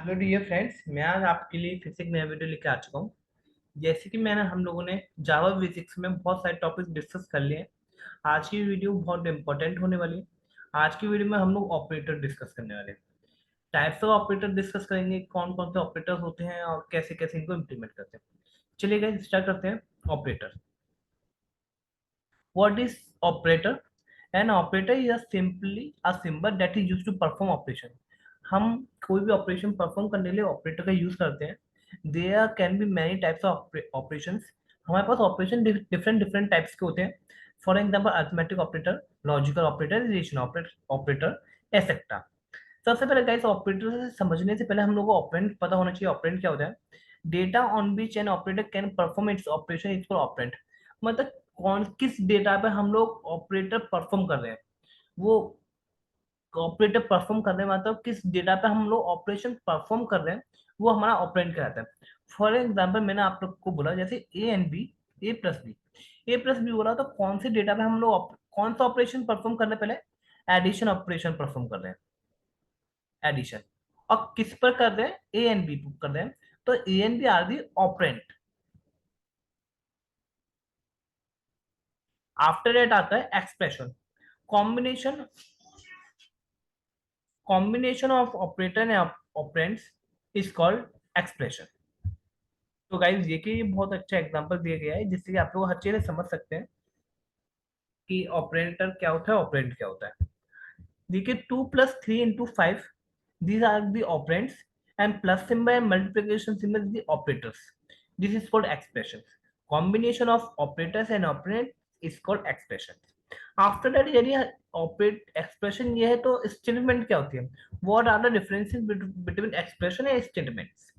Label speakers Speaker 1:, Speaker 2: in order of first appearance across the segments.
Speaker 1: Hello dear friends, मैं आज आपके लिए फिर से एक नया वीडियो लेके आ चुका हूँ। जैसे कि हम लोगों ने जावा बेसिक्स में बहुत सारे टॉपिक डिस्कस कर लिए हैं। आज की वीडियो बहुत इंपॉर्टेंट होने वाली है। आज की वीडियो में हम लोग ऑपरेटर डिस्कस करने वाले हैं। टाइप्स ऑफ ऑपरेटर डिस्कस करेंगे, कौन कौन से ऑपरेटर होते हैं और कैसे कैसे इनको इम्प्लीमेंट करते हैं। चलिए गाइस स्टार्ट करते हैं। Operator, what is operator? An operator is simply a symbol that is used to perform operation। हम कोई भी ऑपरेशन परफॉर्म करने के लिए ऑपरेटर का यूज करते हैं। There can be many types of operations. हमारे पास ऑपरेशन डिफरेंट डिफरेंट टाइप्स के होते हैं। For example arithmetic operator, logical operator, relation operator, etcetera. सबसे पहले गाइस ऑपरेटर से समझने से पहले हम लोग को ऑपरेंड पता होना चाहिए। ऑपरेंड क्या होता है? Data on which an operator can perform its operation is called operand. मतलब कौन किस डेटा पे हम लोग ऑपरेटर परफॉर्म कर रहे हैं, वो ऑपरेटर परफॉर्म कर रहे हैं, मतलब किस डेटा पे हम लोग ऑपरेशन परफॉर्म कर रहे हैं, वो हमारा ऑपरेंड कहलाता है। फॉर एग्जाम्पल मैंने आप लोग को बोला जैसे A and B, A plus B बोला तो कौन से डेटा पे हम लोग कौन सा ऑपरेशन परफॉर्म करने पहले एडिशन ऑपरेशन परफॉर्म कर रहे हैं। एडिशन। और किस पर कर रहे हैं? ए एंड बी कर रहे हैं। तो A and B are the operand. After that आता है expression. Combination combination of operator and operands is called expression. तो गाइस ये कि ये बहुत अच्छा एग्जांपल दिया गया है जिससे कि आप लोग अच्छे से समझ सकते हैं कि ऑपरेटर क्या होता है, ऑपरेंड क्या होता है। देखिए 2 + 3 × 5, these are the operands, and plus symbol and multiplication symbol is the operators. This is called expressions. Combination of operators and operands is called expressions. After that यदि ऑपरेट एक्सप्रेशन ये है तो स्टेटमेंट क्या होती है? What are the differences between expression and statements?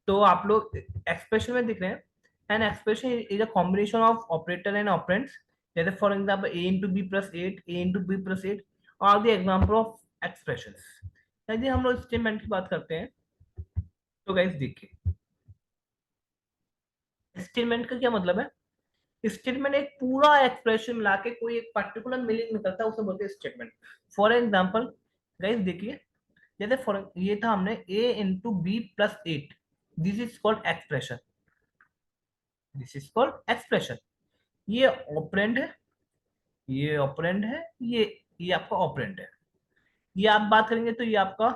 Speaker 1: तो आप लोग एक्सप्रेशन में दिख रहे हैं। An expression is a combination of operator and operands. जैसे for example a × b + 8, a × b + 8 are the example of expressions. यदि हम लोग स्टेटमेंट की बात करते हैं तो गाइस देखिए स्टेटमेंट का क्या मतलब है। स्टेटमेंट एक पूरा एक्सप्रेशन मिला के कोई एक पर्टिकुलर मीनिंग निकलता है, उसे बोलते हैं स्टेटमेंट। फॉर एग्जांपल गाइस देखिए, जैसे फॉर ये था हमने a × b + 8, this is called expression. This is called expression. ये ऑपरेंड है, ये ऑपरेंड है, ये आपका ऑपरेंड है। ये आप बात करेंगे तो ये आपका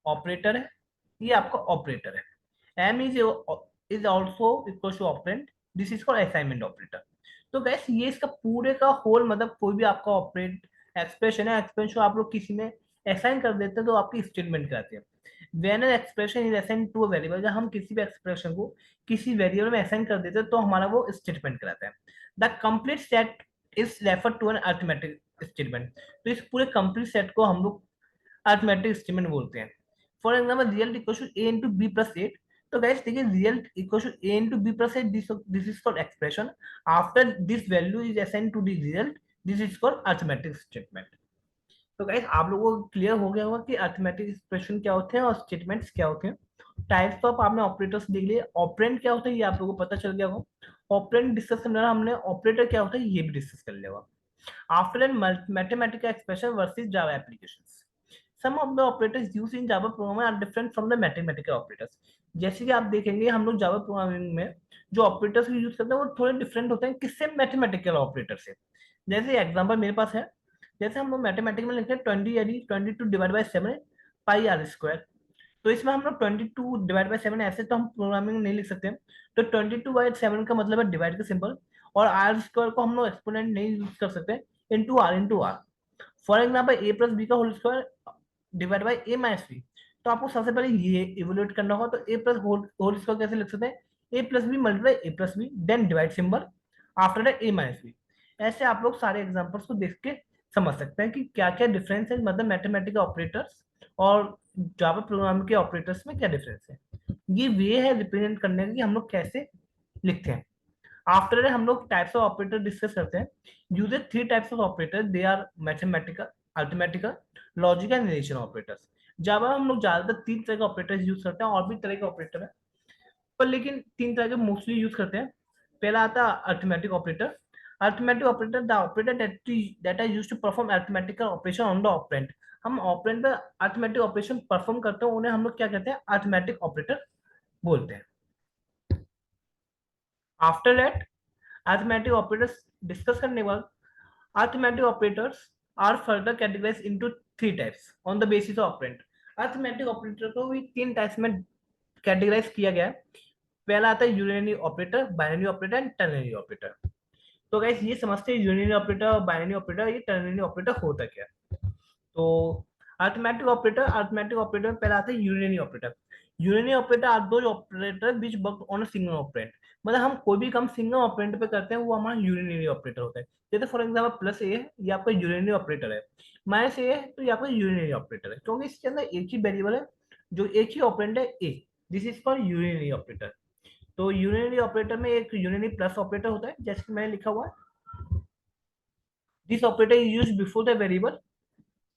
Speaker 1: ऑपरेटर है, ये आपका ऑपरेटर है। M is also equal to operand. This is called assignment operator. तो गैस ये इसका पूरे का होल मतलब कोई भी आपका ऑपरेट एक्सप्रेशन है, एक्सप्रेशन आप लोग किसी में असाइन कर देते हैं तो आपकी स्टेटमेंट कहते हैं। When an expression is assign to a variable, जब हम किसी भी एक्सप्रेशन को किसी वेरिएबल में असाइन कर देते हैं तो हमारा वो स्टेटमेंट कहलाता है। The complete set is refer to an arithmetic statement. तो इस पूरे कंप्लीट सेट को हम लोग अरिथमेटिक स्टेटमेंट बोलते हैं। For example real equal to a × b + 8। तो गाइस देखिए real equal to a × b + 8, this is called expression. After this value is assign to the result, this is called arithmetic statement. तो guys आप लोगों को clear हो गया होगा कि अरिथमेटिक एक्सप्रेशन क्या होते हैं और स्टेटमेंट्स क्या होते हैं। टाइप्स ऑफ आपने ऑपरेटर्स देख लिए। ऑपरेंड क्या होता है ये आप लोगों को पता चल गया होगा। ऑपरेंड डिस्कस करने वाला हमने ऑपरेटर क्या होता है ये भी डिस्कस कर लिया होगा। After a mathematical expression versus Java applications. Some of the operators used in Java programming are different from the mathematical operators. जैसे कि आप देखेंगे हम लोग जावा प्रोग्रामिंग में जो ऑपरेटर्स यूज करते हैं वो थोड़े डिफरेंट होते हैं किससे, मैथमेटिकल ऑपरेटर से। जैसे एग्जांपल मेरे पास है, जैसे हम लोग मैथमेटिकल में लिखते हैं 20 यानी 22/7 πr²। तो इसमें हम लोग 22/7 ऐसे तो हम प्रोग्रामिंग में नहीं लिख सकते। तो 22/7 का मतलब है डिवाइड का सिंबल। और r² को हम लोग एक्सपोनेंट नहीं यूज कर सकते, into R. For example a + b² divide by a - b। तो आपको सबसे पहले ये इवेल्युएट करना होगा। तो a+होल स्क्वायर कैसे लिख सकते हैं? a + b multiply a + b then divide symbol, after that a - b। ऐसे आप लोग सारे एग्जांपल्स को देख के समझ सकते हैं कि क्या क्या डिफरेंस है, मतलब मैथमेटिकल ऑपरेटर्स और जावा प्रोग्राम के ऑपरेटर्स में क्या डिफरेंस है। ये वे है रिप्रेजेंट करने की हम लोग कैसे लिखते हैं। आफ्टर हम लोग टाइप्स ऑफ ऑपरेटर डिस्कस करते हैं। Uses 3 types of operator, they are mathematical, arithmetical, logical and relation operators. Java हम लोग ज्यादातर 3 तरह के ऑपरेटर्स यूज करते हैं, और भी तरह के ऑपरेटर है पर लेकिन 3 तरह के मोस्टली यूज करते हैं। पहला आता है arithmetic operator. Arithmetic operator, the operator that are used to perform arithmetical operation on the operand. हम ऑपरेंड पे अरिथमेटिक ऑपरेशन परफॉर्म करते हैं, उन्हें हम लोग क्या कहते हैं, अरिथमेटिक ऑपरेटर बोलते हैं। After that arithmetic operators discuss करने के बाद, arithmetic operators are further categorised into three types on the basis of operand. Arithmetic operator को भी तीन टाइप्स में कैटेगराइज किया गया है। पहला आता है unary operator, binary operator and ternary operator. तो गाइस ये समझते हैं यूनियनरी ऑपरेटर और बाइनरी ऑपरेटर, ये टर्नरी ऑपरेटर होता क्या है। तो अरिथमेटिक ऑपरेटर में पहला आता है यूनियनरी ऑपरेटर। यूनियनरी ऑपरेटर आर दो operator which work on a single operand. मतलब हम कोई भी काम सिंगल ऑपरेंड पे करते हैं वो हमारा यूनियनरी ऑपरेटर होता है। जैसे फॉर एग्जाम्पल प्लस ए है, ये आपका यूनियनरी ऑपरेटर है। माइनस ए है तो ये आपका यूनियनरी ऑपरेटर है, क्योंकि इसके अंदर एक ही वेरिएबल है, जो एक ही ऑपरेंड है A. This is for unary operator. तो यूनियनरी ऑपरेटर में एक यूनियनरी प्लस ऑपरेटर होता है, जैसे कि मैंने लिखा हुआ है, this operator is used before the variable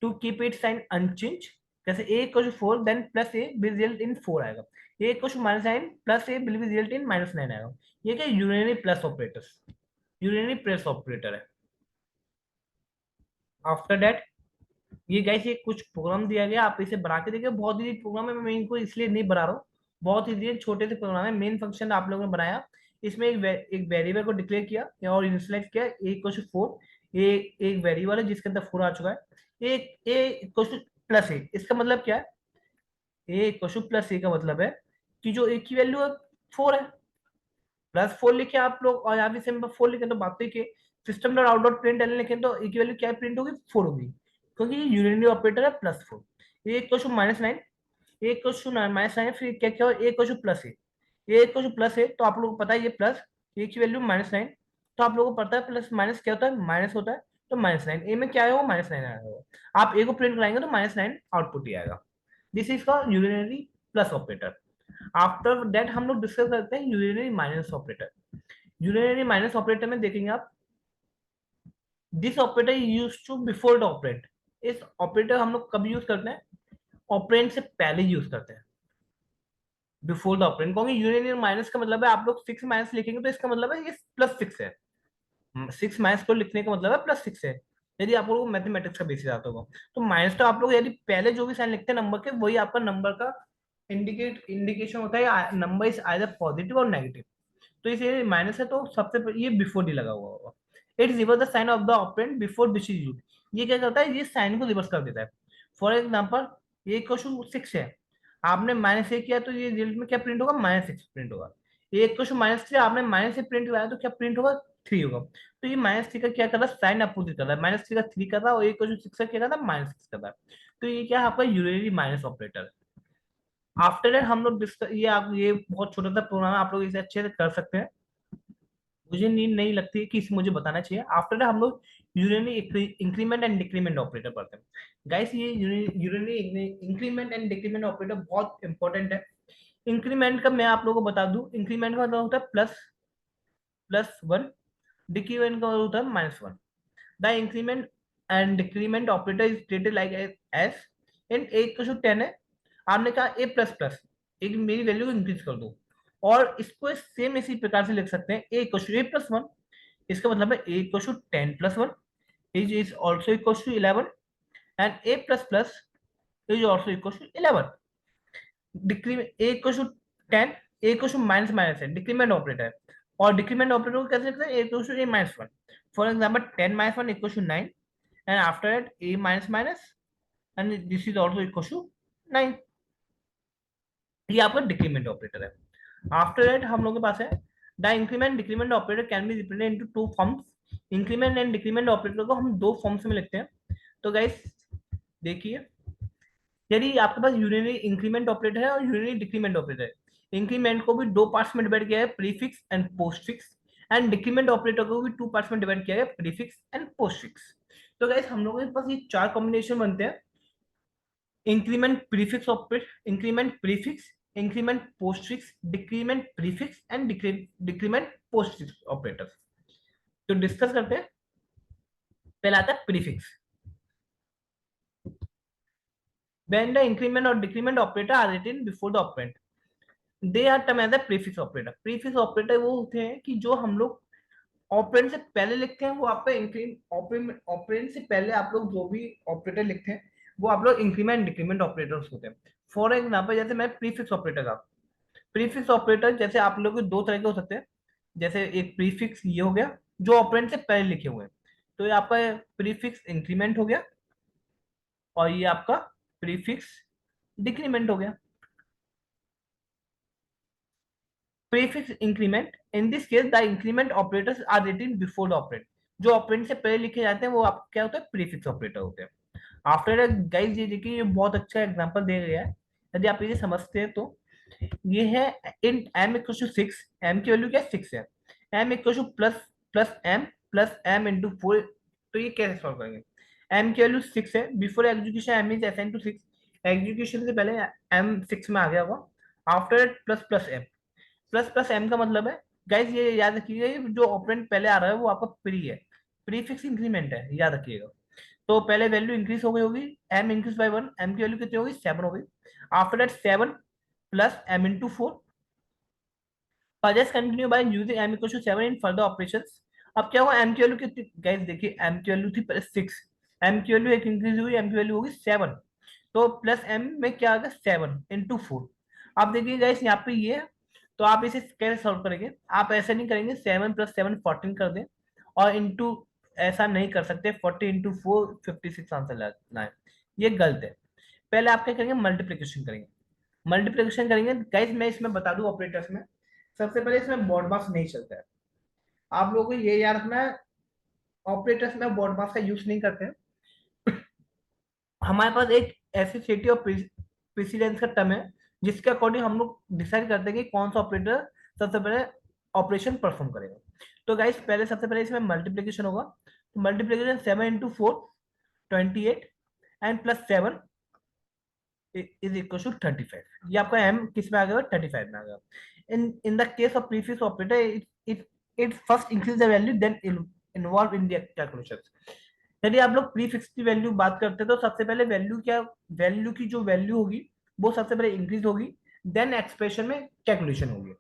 Speaker 1: to keep it sign unchange. जैसे A equal to 4 then plus A will result in 4 आएगा। A equal to -9 plus A will result in -9 आएगा। ये क्या unary plus operators, unary plus operator है। After that ये guys ये कुछ programme दिया गया, आप इसे बना के देखिए। बहुत इजी प्रोग्राम है, मैं इनको इसलिए नहीं बना रहा हूँ, बहुत इजी छोटे से प्रोग्राम है। मेन फंक्शन आप लोगों ने बनाया, इसमें एक वेरिएबल को डिक्लेयर किया और इनिशियलाइज किया ए इक्वल टू 4। ये एक वेरिएबल है जिसके अंदर 4 आ चुका है। ए इक्वल टू प्लस ए, इसका मतलब क्या है, ए इक्वल टू प्लस ए का मतलब है कि जो ए की वैल्यू है 4 है, +4 लिखे आप लोग, और यहाँ भी सिंपल 4 लिखे तो बात ही system dot out dot print L लिखे तो ए की वैल्यू क्या प्रिंट होगी, 4 होगी, क्योंकि ये यूनियनरी ऑपरेटर है +4। A equal to -9, A equal to -9, फिर क्या क्या A equal to plus A equal to plus A, तो आप लोगों को पता है ये प्लस, ए की वैल्यू -9, तो आप लोगों को पता है प्लस माइनस क्या होता है, माइनस होता है। तो -9 ए में क्या है वो -9 आएगा। आप ए को प्रिंट कराएंगे तो -9 आउटपुट ही आएगा। दिस इज का unary plus operator. After that हम लोग डिस्कस करते हैं unary minus operator. Unary minus operator में देखेंगे आप, this operator use to before the operand. इस ऑपरेटर हम लोग कब यूज करते हैं, ऑपरेंड से पहले यूज करते हैं, बिफोर द ऑपरेंड। क्योंकि यूनियनरी माइनस का मतलब है, आप लोग 6 माइनस लिखेंगे तो इसका मतलब है ये +6 है। 6 माइनस को लिखने का मतलब है +6 है, यदि आप लोगों को मैथमेटिक्स का बेसिस आता होगा। तो माइनस तो आप लोग यदि पहले जो भी साइन लिखते हैं नंबर के, वही आपका नंबर का इंडिकेशन होता है, नंबर इज आइदर पॉजिटिव और नेगेटिव। तो इसे माइनस है तो सबसे ये बिफोर डी लगा हुआ होगा। It reverse the sign of the operand before which is used. ये क्या करता है, ये साइन को रिवर्स कर देता है। फॉर एग्जांपल ये क्वेश्चन 6 है, आपने -1 किया तो ये रिजल्ट में क्या प्रिंट होगा, -6 प्रिंट होगा। ये क्वेश्चन -3, आपने -से प्रिंट कराया तो क्या प्रिंट होगा, 3 होगा। तो ये -3 का क्या कर रहा है, साइन अपोजिट कर रहा है, -3 का 3 कर रहा है, और ये क्वेश्चन 6 का क्या कर रहा है, -6 कर रहा है। तो ये क्या है आपका यूनियनरी माइनस ऑपरेटर। आफ्टर दैट हम लोग डिस्कस, ये आप ये बहुत छोटा सा प्रोग्राम है, आप लोग इसे अच्छे से कर सकते हैं, मुझे नींद नहीं लगती कि इसे मुझे बताना चाहिए। आफ्टर दैट हम लोग यूनियनरी इंक्रीमेंट एंड डिक्रीमेंट ऑपरेटर पढ़ते हैं। गाइस ये यूनियनरी इंक्रीमेंट एंड डिक्रीमेंट ऑपरेटर बहुत इंपॉर्टेंट है। इंक्रीमेंट का मैं आप लोगों को बता दूं, इंक्रीमेंट का मतलब होता है +1, डिक्रीमेंट का मतलब होता है -1। The increment and decrement operator is treated like as in A equal to 10 है, आपने कहा ए प्लस प्लस, एक मेरी वैल्यू को इंक्रीज कर दो, और इसको सेम इसी प्रकार से लिख सकते हैं, ए इक्वल टू A+1। इसका मतलब है A equal to 10+1 is also equal to 11, and A plus plus is also equal to 11। Decrement A equal to 10, A equal to minus minus है, डिक्रीमेंट ऑपरेटर है, और डिक्रीमेंट ऑपरेटर को कैसे लिखते हैं, A equal to A-1। For example 10 - 1 equal to 9, and after that A minus minus, and this is also equal to 9। ये आपका decrement operator है। आफ्टर दैट हम लोग के पास है the increment decrement operator can be represented into two forms. Increment and decrement operator को हम दो फॉर्म्स में लिखते हैं। तो गाइस देखिए, यदि आपके पास यूनियनरी इंक्रीमेंट ऑपरेटर है और यूनियनरी डिक्रीमेंट ऑपरेटर है, इंक्रीमेंट को भी दो पार्ट्स में डिवाइड किया है, prefix and postfix, and decrement operator को भी टू पार्ट्स में डिवाइड किया है, प्रीफिक्स एंड पोस्टफिक्स। तो गाइस हम लोगों के पास ये चार कॉम्बिनेशन बनते हैं, increment prefix operate, increment prefix, increment postfix, decrement prefix and decrement postfix operators. तो डिस्कस करते हैं। पहला आता है prefix. When the increment or decrement operator are written before the operand, they are termed as a prefix operator। prefix operator वो होते हैं कि जो हम लोग ऑपरेंड से पहले लिखते हैं, वो आपका ऑपरेंड से पहले आप लोग जो भी ऑपरेटर लिखते हैं वो आप लोग इंक्रीमेंट डिक्रीमेंट ऑपरेटर्स होते हैं। फॉर एग्जाम्पल जैसे मैं प्रीफिक्स ऑपरेटर का, प्रीफिक्स ऑपरेटर जैसे आप लोग के दो तरह के हो सकते हैं। जैसे एक प्रीफिक्स ये हो गया जो ऑपरेंड से पहले लिखे हुए हैं, तो ये आपका प्रीफिक्स इंक्रीमेंट हो गया, और ये आपका प्रीफिक्स डिक्रीमेंट हो गया। Prefix increment, in this case the increment operators are written before the operand. जो ऑपरेंड से पहले लिखे जाते हैं वो आप क्या होता है, प्रीफिक्स ऑपरेटर होते हैं। आफ्टर गाइस ये देखिए ये बहुत अच्छा एग्जांपल दे गया है, यदि आप ये समझते हैं तो। ये है इन m इक्वल टू 6, m की वैल्यू क्या 6 है, m equal to plus plus m into 4। तो ये कैसे सॉल्व करेंगे, m की वैल्यू 6 है, before execution m is assign to 6, execution से पहले m 6 में आ गया होगा। आफ्टर प्लस प्लस m का मतलब है गाइस, ये याद रखिएगा ये जो ऑपरेंड पहले आ रहा है वो आपका प्री है, प्रीफिक्स इंक्रीमेंट है, याद रखिएगा। तो पहले वैल्यू इंक्रीज हो गई होगी, m इंक्रीज बाय 1, m की वैल्यू कितनी होगी 7 हो गई। After that 7 plus m into 4, और just continue by using m equal to 7 in further operations. अब क्या हुआ, m की वैल्यू कितनी गाइस देखिए, m की वैल्यू थी पहले 6, m की वैल्यू एक इंक्रीज हुई, m की वैल्यू होगी 7, तो प्लस m में क्या आ गया 7 इंटू 4। अब देखिए गाइस यहाँ पे ये है, तो आप इसे कैसे सॉल्व करेंगे, आप ऐसे नहीं करेंगे 7 प्लस 7 14 कर दें, और इंटू ऐसा नहीं कर सकते, 40 इंटू 4 56 आंसर लाए, ये गलत है। पहले आप क्या करेंगे, मल्टीप्लीकेशन करेंगे। मल्टीप्लीकेशन करेंगे गाइस, मैं इसमें बता दूं ऑपरेटर्स में, सबसे पहले इसमें बॉड मास नहीं चलता है, आप लोगों को ये याद रखना है। ऑपरेटर्स में बॉड मास का यूज नहीं करते हैं। हमारे पास एक एसोसिएटिव और प्रेसिडेंस का टर्म है, जिसके अकॉर्डिंग हम लोग डिसाइड करते हैं कि कौन सा ऑपरेटर सबसे पहले ऑपरेशन परफॉर्म करेगा। तो गाइस पहले सबसे पहले इसमें मल्टीप्लीकेशन होगा, तो multiplication 7 into 4 28, and plus 7 is equal to 35। ये आपका m किस में आ गया, 35 में आ गया। In the case of prefix operator it it first increase the value then involve in the calculations. यदि आप लोग प्रीफिक्स की वैल्यू बात करते हैं तो सबसे पहले वैल्यू क्या, वैल्यू की जो वैल्यू होगी वो सबसे पहले इंक्रीज होगी, देन एक्सप्रेशन में कैलकुलेशन होगी।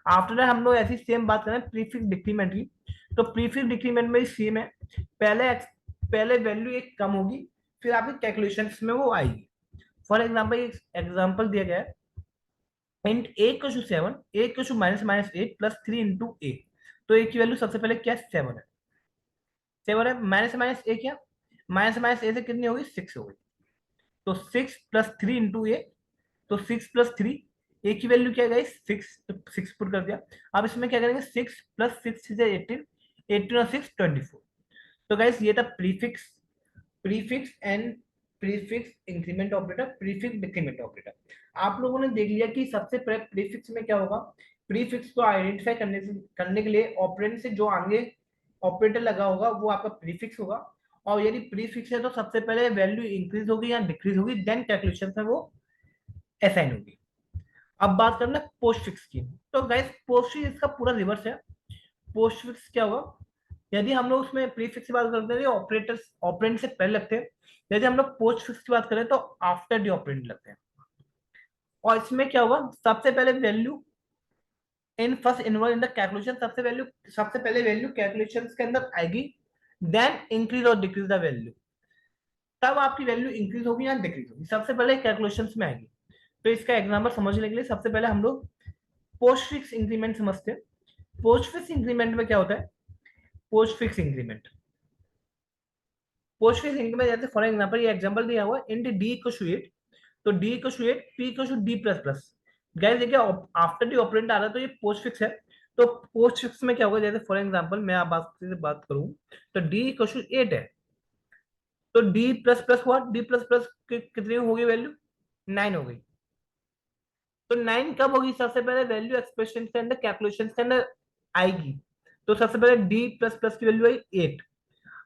Speaker 1: आफ्टर दैट हम लोग ऐसी सेम बात करें प्रीफिक्स डिक्रीमेंट की, तो प्रीफिक्स डिक्रीमेंट में सेम है, पहले वैल्यू एक कम होगी, फिर आपकी कैलकुलेशंस में वो आएगी। फॉर एग्जाम्पल एक एग्जाम्पल दिया गया है, int a equal to 7, a equal to minus minus 8 plus 3 into A. तो ए की वैल्यू सबसे पहले क्या है, 7 है, 7 है, माइनस माइनस ए क्या, माइनस माइनस ए से कितनी होगी 6 होगी, तो 6 प्लस 3 इंटू ए, तो 6 प्लस 3, ए की वैल्यू क्या है 6, तो 6 पुट कर दिया। अब इसमें क्या करेंगे, 6 प्लस 6 से 18, 18 और 6 24। तो गाइस ये था prefix, prefix and prefix increment operator, prefix decrement operator. आप लोगों ने देख लिया कि सबसे पहले प्रीफिक्स में क्या होगा, प्रीफिक्स को आइडेंटिफाई करने के लिए ऑपरेंड से जो आगे ऑपरेटर लगा होगा वो आपका प्रीफिक्स होगा, और यदि प्रीफिक्स है तो सबसे पहले वैल्यू इंक्रीज होगी या डिक्रीज होगी, देन कैलकुलेशन में वो असाइन होगी। अब बात करना पोस्ट फिक्स की, तो गाइस पोस्ट फिक्स इसका पूरा रिवर्स है। पोस्ट फिक्स क्या होगा, यदि हम लोग उसमें प्रीफिक्स की बात करते हैं ऑपरेटर्स ऑपरेंड से पहले लगते हैं, यदि हम लोग पोस्ट फिक्स की बात करें तो आफ्टर दी ऑपरेंड लगते हैं। और इसमें क्या होगा, सबसे पहले value in first involve in the calculation, सबसे पहले वैल्यू कैलकुलेशन के अंदर आएगी, देन इंक्रीज और डिक्रीज द वैल्यू, तब आपकी वैल्यू इंक्रीज होगी या डिक्रीज होगी, सबसे पहले कैलकुलेशन में आएगी। तो इसका एग्जाम्पल समझने के लिए सबसे पहले हम लोग पोस्ट फिक्स इंक्रीमेंट समझते हैं। पोस्ट फिक्स इंक्रीमेंट में क्या होता है, postfix increment, postfix increment जैसे फॉर एग्जांपल ये एग्जांपल दिया हुआ int d इक्वल टू 8, तो d equal to 8 p equal to d plus plus. Guys देखिए आफ्टर डी ऑपरेंड आ रहा है तो ये पोस्ट फिक्स है, तो पोस्ट फिक्स में क्या होगा, जैसे फॉर एग्जांपल मैं आप बात से बात करूं, तो d इक्वल टू 8 है, तो d प्लस प्लस हुआ, d प्लस प्लस कितनी होगी वैल्यू, 9 हो गई। तो 9 कब होगी, सबसे पहले वैल्यू एक्सप्रेशन के अंदर कैलकुलेशन के अंदर आएगी, तो सबसे पहले d प्लस प्लस की वैल्यू आई 8।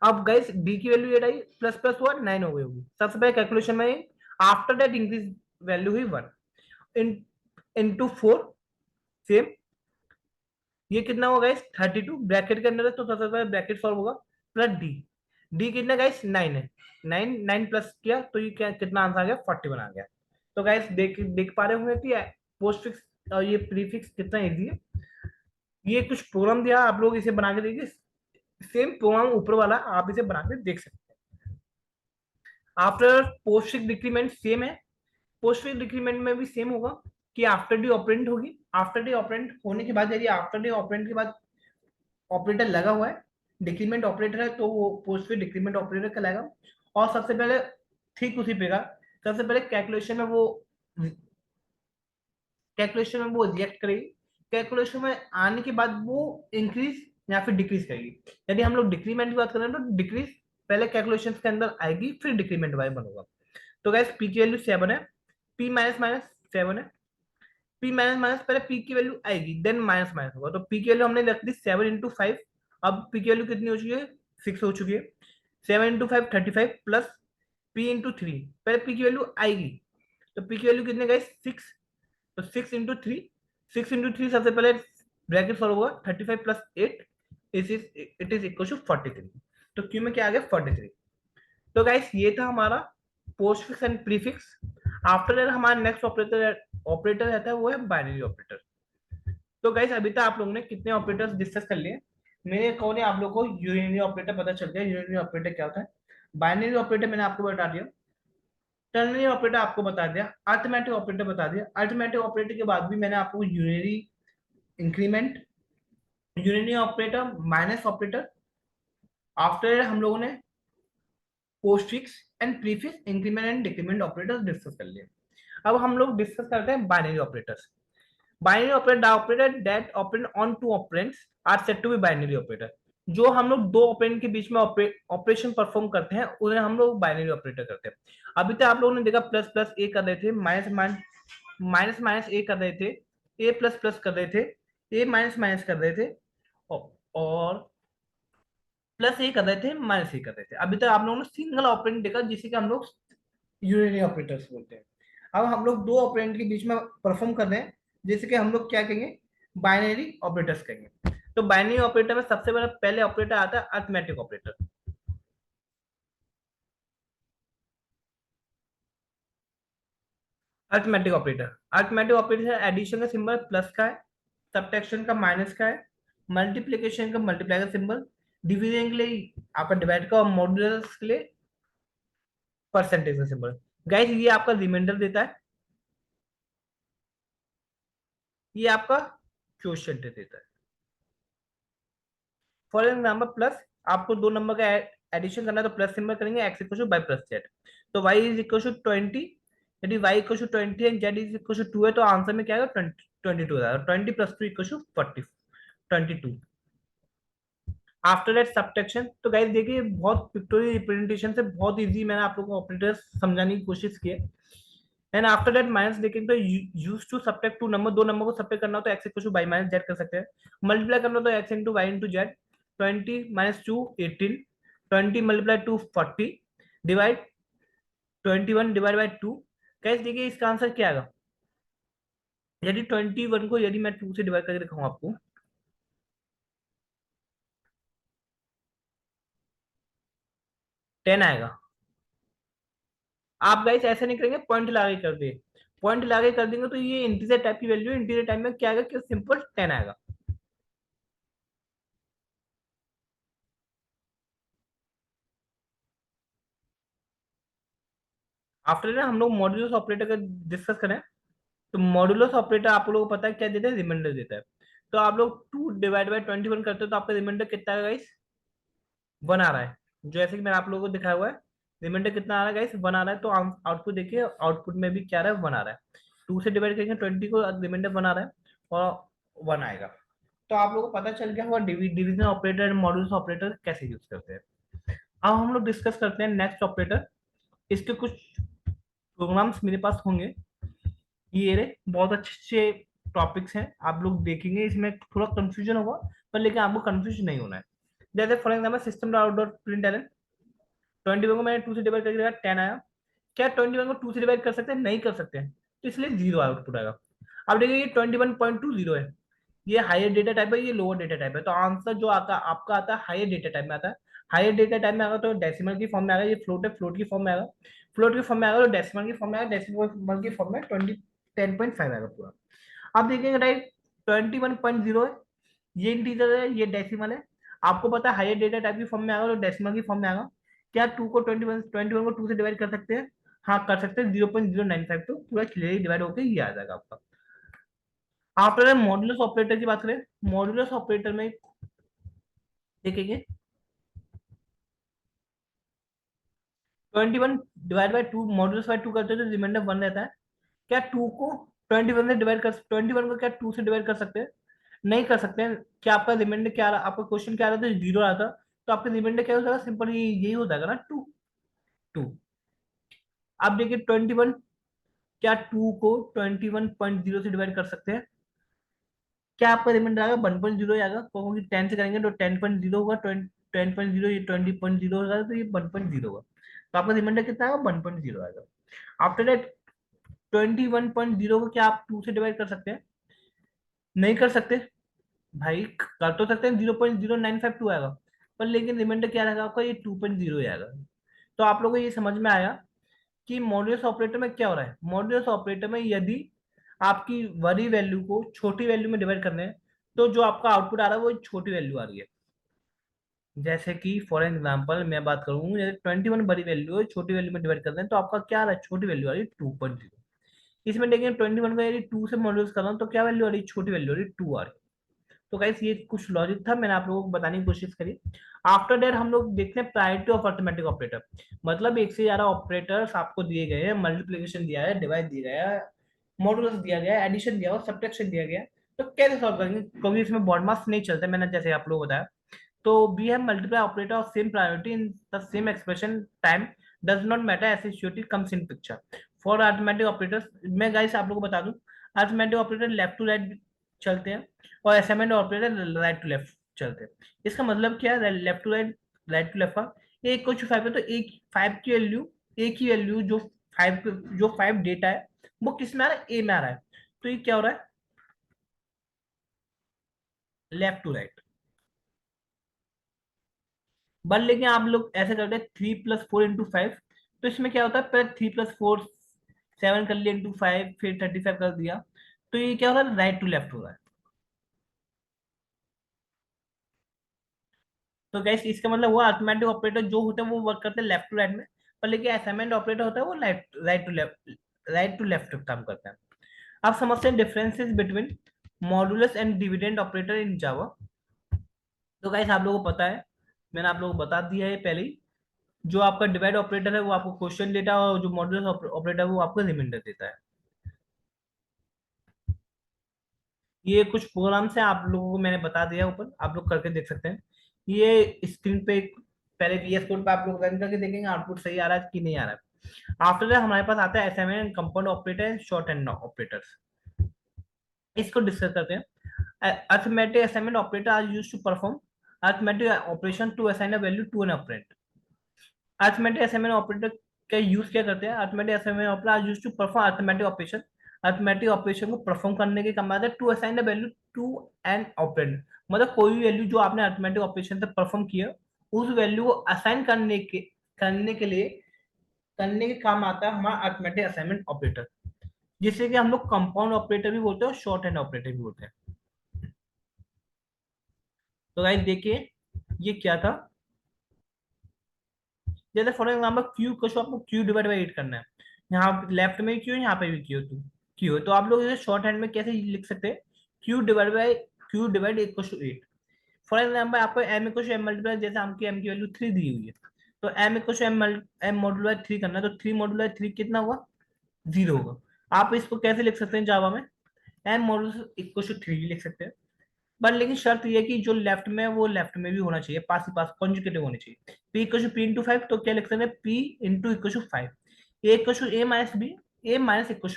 Speaker 1: अब गाइस डी की वैल्यू 8 आई, प्लस प्लस हुआ 9 हो गई होगी, सबसे पहले कैलकुलेशन में आफ्टर दैट इंक्रीज वैल्यू हुई 1 इन इनटू 4, सेम, ये कितना होगा गाइस 32 ब्रैकेट के अंदर है, तो सबसे पहले ब्रैकेट सॉल्व होगा, प्लस डी, डी कितना गाइस 9 है, 9 9 प्लस किया तो ये क्या कितना आंसर आ गया 41 आ गया। तो गाइस देख देख पा रहे होंगे कि पोस्ट फिक्स और ये प्रीफिक्स कितना इजी है। ये कुछ प्रोग्राम दिया, आप लोग इसे बना के देखिए, सेम प्रोग्राम ऊपर वाला आप इसे बना के देख सकते हैं। आफ्टर पोस्टफिक्स डिक्रीमेंट सेम है, पोस्टफिक्स डिक्रीमेंट में भी सेम होगा कि आफ्टर डी ऑपरेंड होगी, आफ्टर डी ऑपरेंड होने के बाद यदि आफ्टर डी ऑपरेंड के बाद ऑपरेटर लगा हुआ है, डिक्रीमेंट ऑपरेटर है, तो वो पोस्टफिक्स डिक्रीमेंट ऑपरेटर कहलाएगा। और सबसे पहले ठीक उसी पे का, सबसे पहले कैलकुलेशन में वो रिएक्ट करेगी, कैलकुलेशन में आने के बाद वो इंक्रीज या फिर डिक्रीज करेगी। यदि हम लोग डिक्रीमेंट की बात करें तो डिक्रीज पहले कैलकुलेशन के अंदर आएगी, फिर डिक्रीमेंट वाई बनोगा। तो गैस पी की वैल्यू 7 है, पी माइनस माइनस 7 है, पी माइनस माइनस पहले पी की वैल्यू आएगी देन माइनस माइनस होगा, तो पी की वैल्यू हमने रख दी 7 × 5। अब पी की वैल्यू कितनी हो चुकी है, 6 हो चुकी है। 7 × 5 35 प्लस p × 3, पहले पी की वैल्यू आएगी, तो पी की वैल्यू कितने गए 6, तो 6 × 3, 6 × 3 सबसे पहले ब्रैकेट सॉल्व होगा 35 + 8 इट इज इक्वल टू 43। तो क्यू में क्या आ गया 43। तो गाइस ये था हमारा postfix and prefix. After that हमारा नेक्स्ट ऑपरेटर ऑपरेटर रहता है वो है बाइनरी ऑपरेटर। तो गाइस अभी तक आप लोगों ने कितने ऑपरेटर्स डिस्कस कर लिए, मेरे अकॉर्डिंग आप लोगों को यूनियनरी ऑपरेटर पता चल गया, यूनियनरी ऑपरेटर क्या होता है, बाइनरी ऑपरेटर मैंने आपको बता दिया, टर्नरी ऑपरेटर आपको बता दिया, अरिथमेटिक ऑपरेटर बता दिया। अरिथमेटिक ऑपरेटर के बाद भी मैंने आपको unary increment, unary operator, minus operator, after हम लोगों ने postfix and prefix, increment and decrement operators discuss कर लिए। अब हम लोग डिस्कस करते हैं binary operators. Binary operator, the operator that operate on two operands are said to be binary operator. जो हम लोग दो ऑपरेंड के बीच में ऑपरेशन परफॉर्म करते हैं उन्हें हम लोग बाइनरी ऑपरेटर करते हैं। अभी तक आप लोगों ने देखा प्लस प्लस ए कर रहे थे, माइनस माइनस माइनस ए कर रहे थे, ए प्लस प्लस कर रहे थे, ए माइनस माइनस कर रहे थे, और प्लस ए कर रहे थे, माइनस ए कर रहे थे। अभी तक आप लोगों ने सिंगल ऑपरेंड देखा जिसे कि हम लोग यूनियनरी ऑपरेटर्स बोलते हैं। अब हम लोग दो ऑपरेंड के बीच में परफॉर्म कर रहे हैं, जैसे कि हम लोग क्या कहेंगे, बाइनरी ऑपरेटर्स कहेंगे। तो बाइनरी ऑपरेटर में सबसे बड़ा पहले ऑपरेटर आता है arithmetic operator. Arithmetic operator, arithmetic operator addition का सिंबल प्लस का है, सब्ट्रैक्शन का माइनस का है, मल्टीप्लिकेशन का मल्टीप्लाई का सिंबल, डिवीजन के लिए आपका डिवाइड का, और मॉड्यूलस के लिए परसेंटेज का सिंबल। गाइस ये आपका रिमाइंडर देता है, ये आपका क्वोशिएंट देता है। फॉर एग्जाम्पल प्लस, आपको दो नंबर का एडिशन करना है तो प्लस सिंबल करेंगे, X equal to Y plus Z. तो वाई इज इक्वल टू 20, यदि Y equal to 20 and Z is equal to 2 है, तो आंसर में क्या आएगा 22 आएगा। 20 + 2 equal to 40, 22। After that subtraction, तो गाइस देखिए बहुत पिक्टोरियल रिप्रेजेंटेशन से बहुत इजी मैंने आप लोगों को ऑपरेटर्स समझाने की कोशिश की है। एंड आफ्टर दैट माइनस देखेंगे तो use to subtract two number, दो नंबर को सब्ट्रैक्ट करना हो तो X equal to Y minus Z कर सकते हैं। मल्टीप्लाई करना हो तो X into Y into Z. 20 - 2 18, 20 × 2 40, divide 21 divide by 2। कैसे देखिए इसका आंसर क्या आएगा, यदि 21 को यदि मैं 2 से डिवाइड करके दिखाऊं आपको, 10 आएगा। आप गाइस ऐसे नहीं करेंगे, पॉइंट लगा के कर दे, पॉइंट लगा के कर देंगे तो ये इंटीजर टाइप की वैल्यू, इंटीजर टाइप में क्या आएगा कि सिंपल 10 आएगा। आफ्टर ना हम लोग मॉड्यूलस ऑपरेटर का डिस्कस करें, तो मॉड्यूलस ऑपरेटर आप लोगों को पता है क्या देता है, रिमाइंडर देता है। तो आप लोग 2 डिवाइड बाई 21 करते हो तो आपका रिमाइंडर कितना है गाइस, 1 आ रहा है। जैसे कि मैंने आप लोगों को दिखाया हुआ है, रिमाइंडर कितना आ रहा है गाइस, 1 आ रहा है। तो आउटपुट देखिए, आउटपुट में भी क्या आ रहा है, 1 आ रहा है। 2 से डिवाइड करेंगे 20 को, रिमाइंडर 1 आ रहा है और 1 आएगा। तो आप लोगों को पता चल गया होगा division operator and modulus operator कैसे यूज करते हैं। अब हम लोग डिस्कस करते हैं नेक्स्ट ऑपरेटर। इसके कुछ प्रोग्राम्स मेरे पास होंगे, ये रे बहुत अच्छे टॉपिक्स हैं, आप लोग देखेंगे इसमें थोड़ा कंफ्यूजन होगा, पर लेकिन आपको कंफ्यूज नहीं होना है। जैसे for example system dot print Elon, 21 को मैंने 2 से डिवाइड करके 10 आया। क्या 21 को 2 से डिवाइड कर सकते हैं, नहीं कर सकते हैं, तो इसलिए 0 आउटपुट आएगा। अब देखिए ये 21.20 है, ये हायर डेटा टाइप है, ये लोअर डेटा टाइप है, तो आंसर जो आता है आपका आता है हायर डेटा टाइप में आता है। हायर डेटा टाइप में आएगा तो डेसिमल की फॉर्म में आएगा, ये फ्लोट है फ्लोट की फॉर्म में आएगा, फ्लोट की फॉर्म में आएगा तो डेसिमल की फॉर्म में आएगा, डेसिमल की फॉर्म में 10.5 आएगा पूरा। आप देखेंगे राइट, 21.0 है, ये इंटीजर है, ये डेसिमल है। आपको पता है हायर डेटा टाइप की फॉर्म में आएगा तो डेसिमल की फॉर्म में आएगा। क्या 2 को 21 को 2 से डिवाइड कर सकते हैं? हाँ कर सकते हैं, 0.095, तो पूरा क्लियरली डिवाइड होकर ये आ जाएगा आपका। आफ्टर मॉडुलस ऑपरेटर की बात करें, मॉडुलस ऑपरेटर में देखेंगे 21 डिवाइड बाई 2, मॉडुलस बाई 2 करते हैं तो रिमाइंडर 1 रहता है। क्या 2 को 21 को क्या 2 से डिवाइड कर सकते हैं? नहीं कर सकते हैं। क्या आपका रिमाइंडर क्या आ रहा, आपका क्वेश्चन क्या आ रहा था, 0 आ रहा था, तो आपका रिमाइंडर क्या हो जाएगा, सिंपल यही हो जाएगा ना, 2। 2। आप देखिए 21, क्या 2 को 21.0 से डिवाइड कर सकते हैं? क्या आपका रिमाइंडर आएगा 1.0 आएगा, क्योंकि 10 से करेंगे तो 10.0 होगा, 10.0 ये 20.0 होगा, तो ये 1.0 होगा, तो आपका रिमाइंडर कितना आएगा, 1.0 आएगा। आफ्टर दैट 21.0 को क्या आप 2 से डिवाइड कर सकते हैं? नहीं कर सकते भाई, कर तो सकते हैं, 0.0952 आएगा, पर लेकिन रिमाइंडर क्या रहेगा आपका, ये 2.0 आएगा। तो आप लोगों को ये समझ में आया कि मॉड्यूलस ऑपरेटर में क्या हो रहा है। मॉड्यूलस ऑपरेटर में यदि आपकी बड़ी वैल्यू को छोटी वैल्यू में डिवाइड करने हैं, तो जो आपका आउटपुट आ रहा है वो छोटी वैल्यू आ रही है। जैसे कि फॉर एग्जांपल मैं बात करूँ, जैसे 21 बड़ी वैल्यू है, छोटी वैल्यू में डिवाइड करते हैं तो आपका क्या आ रहा है, छोटी वैल्यू आ रही है 2.0। इसमें देखेंगे 21 को यदि 2 से मॉड्यूलस कर रहा हूँ तो क्या वैल्यू आ रही है, छोटी वैल्यू आ रही है 2 आ रही है। तो गाइस ये कुछ लॉजिक था, मैंने आप लोगों को बताने की कोशिश करी। आफ्टर दैट हम लोग देखते हैं प्रायोरिटी ऑफ अर्थमेटिक ऑपरेटर। मतलब एक से ज्यादा ऑपरेटर्स आपको दिए गए हैं, मल्टीप्लिकेशन दिया है, डिवाइड दिया गया है, मॉडुलस दिया गया है, एडिशन दिया हुआ, सब्ट्रैक्शन दिया गया है, तो कैसे सॉल्व करेंगे, क्योंकि इसमें बॉड मास नहीं चलते, मैंने जैसे आप लोगों को बताया। तो we have multiply operator of same priority in the same expression time, does not matter associative comes in picture for arithmetic operators. मैं गाइस आप लोगों को बता दूं, arithmetic operator left to right चलते हैं, और assignment operator right to left चलते हैं। इसका मतलब क्या है, left to right, right to left का एक को 5 है, तो एक 5 की वैल्यू, एक ही वैल्यू जो 5, जो 5 डेटा है वो किस में आ रहा है, ए में आ रहा है, तो ये क्या हो रहा है, लेफ्ट टू राइट। बट लेकिन आप लोग ऐसे करते हैं 3 + 4 × 5, तो इसमें क्या होता है, पहले 3 + 4 7 कर लिया, × 5 फिर 35 कर दिया, तो ये क्या हो रहा है, राइट टू लेफ्ट हो रहा है। तो गैस इसका मतलब वो अर्थमेटिक ऑपरेटर जो होते हैं वो वर्क करते हैं लेफ्ट टू राइट में, पर लेकिन असाइनमेंट ऑपरेटर होता है वो राइट टू लेफ्ट काम करता है। आप समझते हैं differences between modulus and dividend operator in Java. तो गाइस आप लोगों को पता है, मैंने आप लोगों को बता दिया है पहले ही, जो आपका डिवाइड ऑपरेटर है वो आपको क्वेश्चन देता है, और जो मॉडुलस ऑपरेटर है वो आपको रिमाइंडर देता है। ये कुछ प्रोग्राम्स हैं, आप लोगों को मैंने बता दिया ऊपर, आप लोग करके देख सकते हैं। ये स्क्रीन पे पहले VS कोड पे आप लोग रन करके देखेंगे आउटपुट सही आ रहा है कि नहीं आ रहा है। आफ्टर दैट हमारे पास आता है assignment compound operator, shorthand operators. इसको डिस्कस करते हैं। Arithmetic assignment operator are used to perform arithmetic operation to assign a value to an operand. Arithmetic assignment operator का यूज क्या करते हैं, arithmetic assignment operator are used to perform arithmetic operation, arithmetic operation को perform करने के काम आता है, to assign the value to an operand. मतलब कोई भी वैल्यू जो आपने अरिथमेटिक ऑपरेशन से परफॉर्म किया, उस वैल्यू को असाइन करने के लिए करने के काम आता है हमारा अरिथमेटिक असाइनमेंट ऑपरेटर, जिसे कि हम लोग कंपाउंड ऑपरेटर भी बोलते हैं और शॉर्ट हैंड ऑपरेटर भी बोलते हैं। तो गाइस देखिए ये क्या था, जैसे फॉर एग्जाम्पल क्यू को आपको Q/8 करना है, यहाँ लेफ्ट में क्यू, यहाँ पे भी क्यू है, तो आप लोग इसे शॉर्ट हैंड में कैसे लिख सकते हैं, Q/8। फॉर एग्जाम्पल आपको M=M × जैसे हमकी M की वैल्यू 3 दी हुई है, तो M=M मॉड्यूल 3 करना है, तो 3 मॉड्यूल 3 कितना हुआ, 0 होगा। आप इसको कैसे लिख सकते हैं जावा में, M=3 लिख सकते हैं। बट लेकिन शर्त ये है कि जो लेफ्ट में है वो लेफ्ट में भी होना चाहिए, पास ही पास कॉन्जुगेटिव होनी चाहिए। P = P × 5, तो क्या लिख सकते हैं, P × 5, A = A - B, A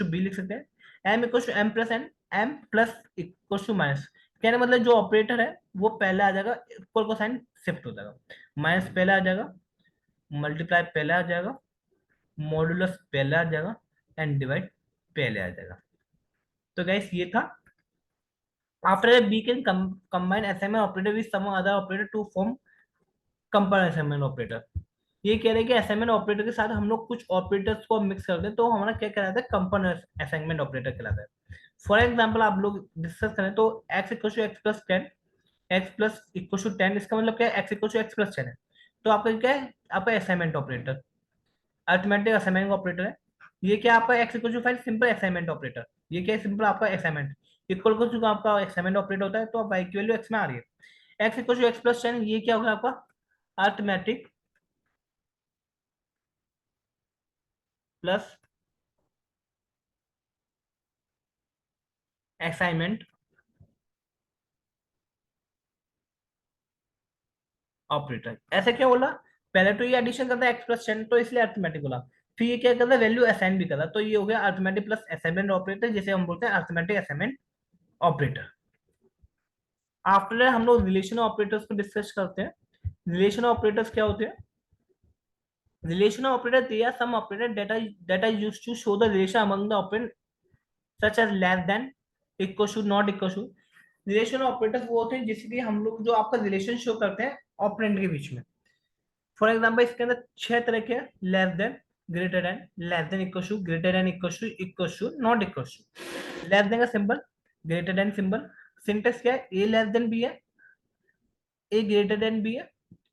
Speaker 1: - B लिख सकते हैं। M = M+N, M+=- कहने मतलब जो ऑपरेटर है वो पहले आ जाएगा, इक्वल को साइन शिफ्ट हो जाएगा, माइनस पहले आ जाएगा, मल्टीप्लाई पहले आ जाएगा, मॉडुलस पहले आ जाएगा, एंड डिवाइड पहले आ जाएगा। तो गैस ये था। After that, we can combine assignment operator with some other operator to form compound assignment operator. ये कह रहे हैं कि असाइनमेंट ऑपरेटर के साथ हम लोग कुछ ऑपरेटर्स को मिक्स कर दें तो हमारा क्या कहलाता है, कंपाउंड असाइनमेंट ऑपरेटर कहलाता है। फॉर एग्जांपल आप लोग डिस्कस करें तो x = x + 10, x + = 10, इसका मतलब क्या है, x = x + 10 है, तो आपका क्या है, आपका assignment operator, arithmetic assignment operator है। ये क्या आपका X equal to 5 simple assignment operator, ये क्या है सिंपल आपका असाइनमेंट। इक्वल टू आपका असाइनमेंट ऑपरेटर होता है, तो आप वाई की वैल्यू एक्स में आ रही है, X equal to X plus 10, ये क्या होगा आपका अरिथमेटिक प्लस असाइनमेंट ऑपरेटर। ऐसे क्या बोला, पहले तो ये एडिशन करता है एक्स प्लस 10, तो इसलिए अरिथमेटिक बोला। फिर ये क्या करता है, वैल्यू असाइन भी करता है, तो ये हो गया अरिथमेटिक प्लस असाइनमेंट ऑपरेटर, जिसे हम बोलते हैं अरिथमेटिक असाइनमेंट ऑपरेटर। आफ्टर हम लोग रिलेशन ऑपरेटर्स को डिस्कस करते हैं। रिलेशन ऑपरेटर्स क्या होते हैं, relation operator they are some operator that are used to show the relation among the operand such as less than, equal to, not equal to. Relation operators वो होते हैं जिसके हम लोग जो आपका रिलेशन शो करते हैं ऑपरेंड के बीच में। फॉर एग्जांपल इसके अंदर 6 तरह के, less than, greater than, less than equal to, greater than equal to, not equal to. Less than का symbol, greater than symbol, syntax क्या है, ए लेस देन बी है, ए ग्रेटर देन बी है,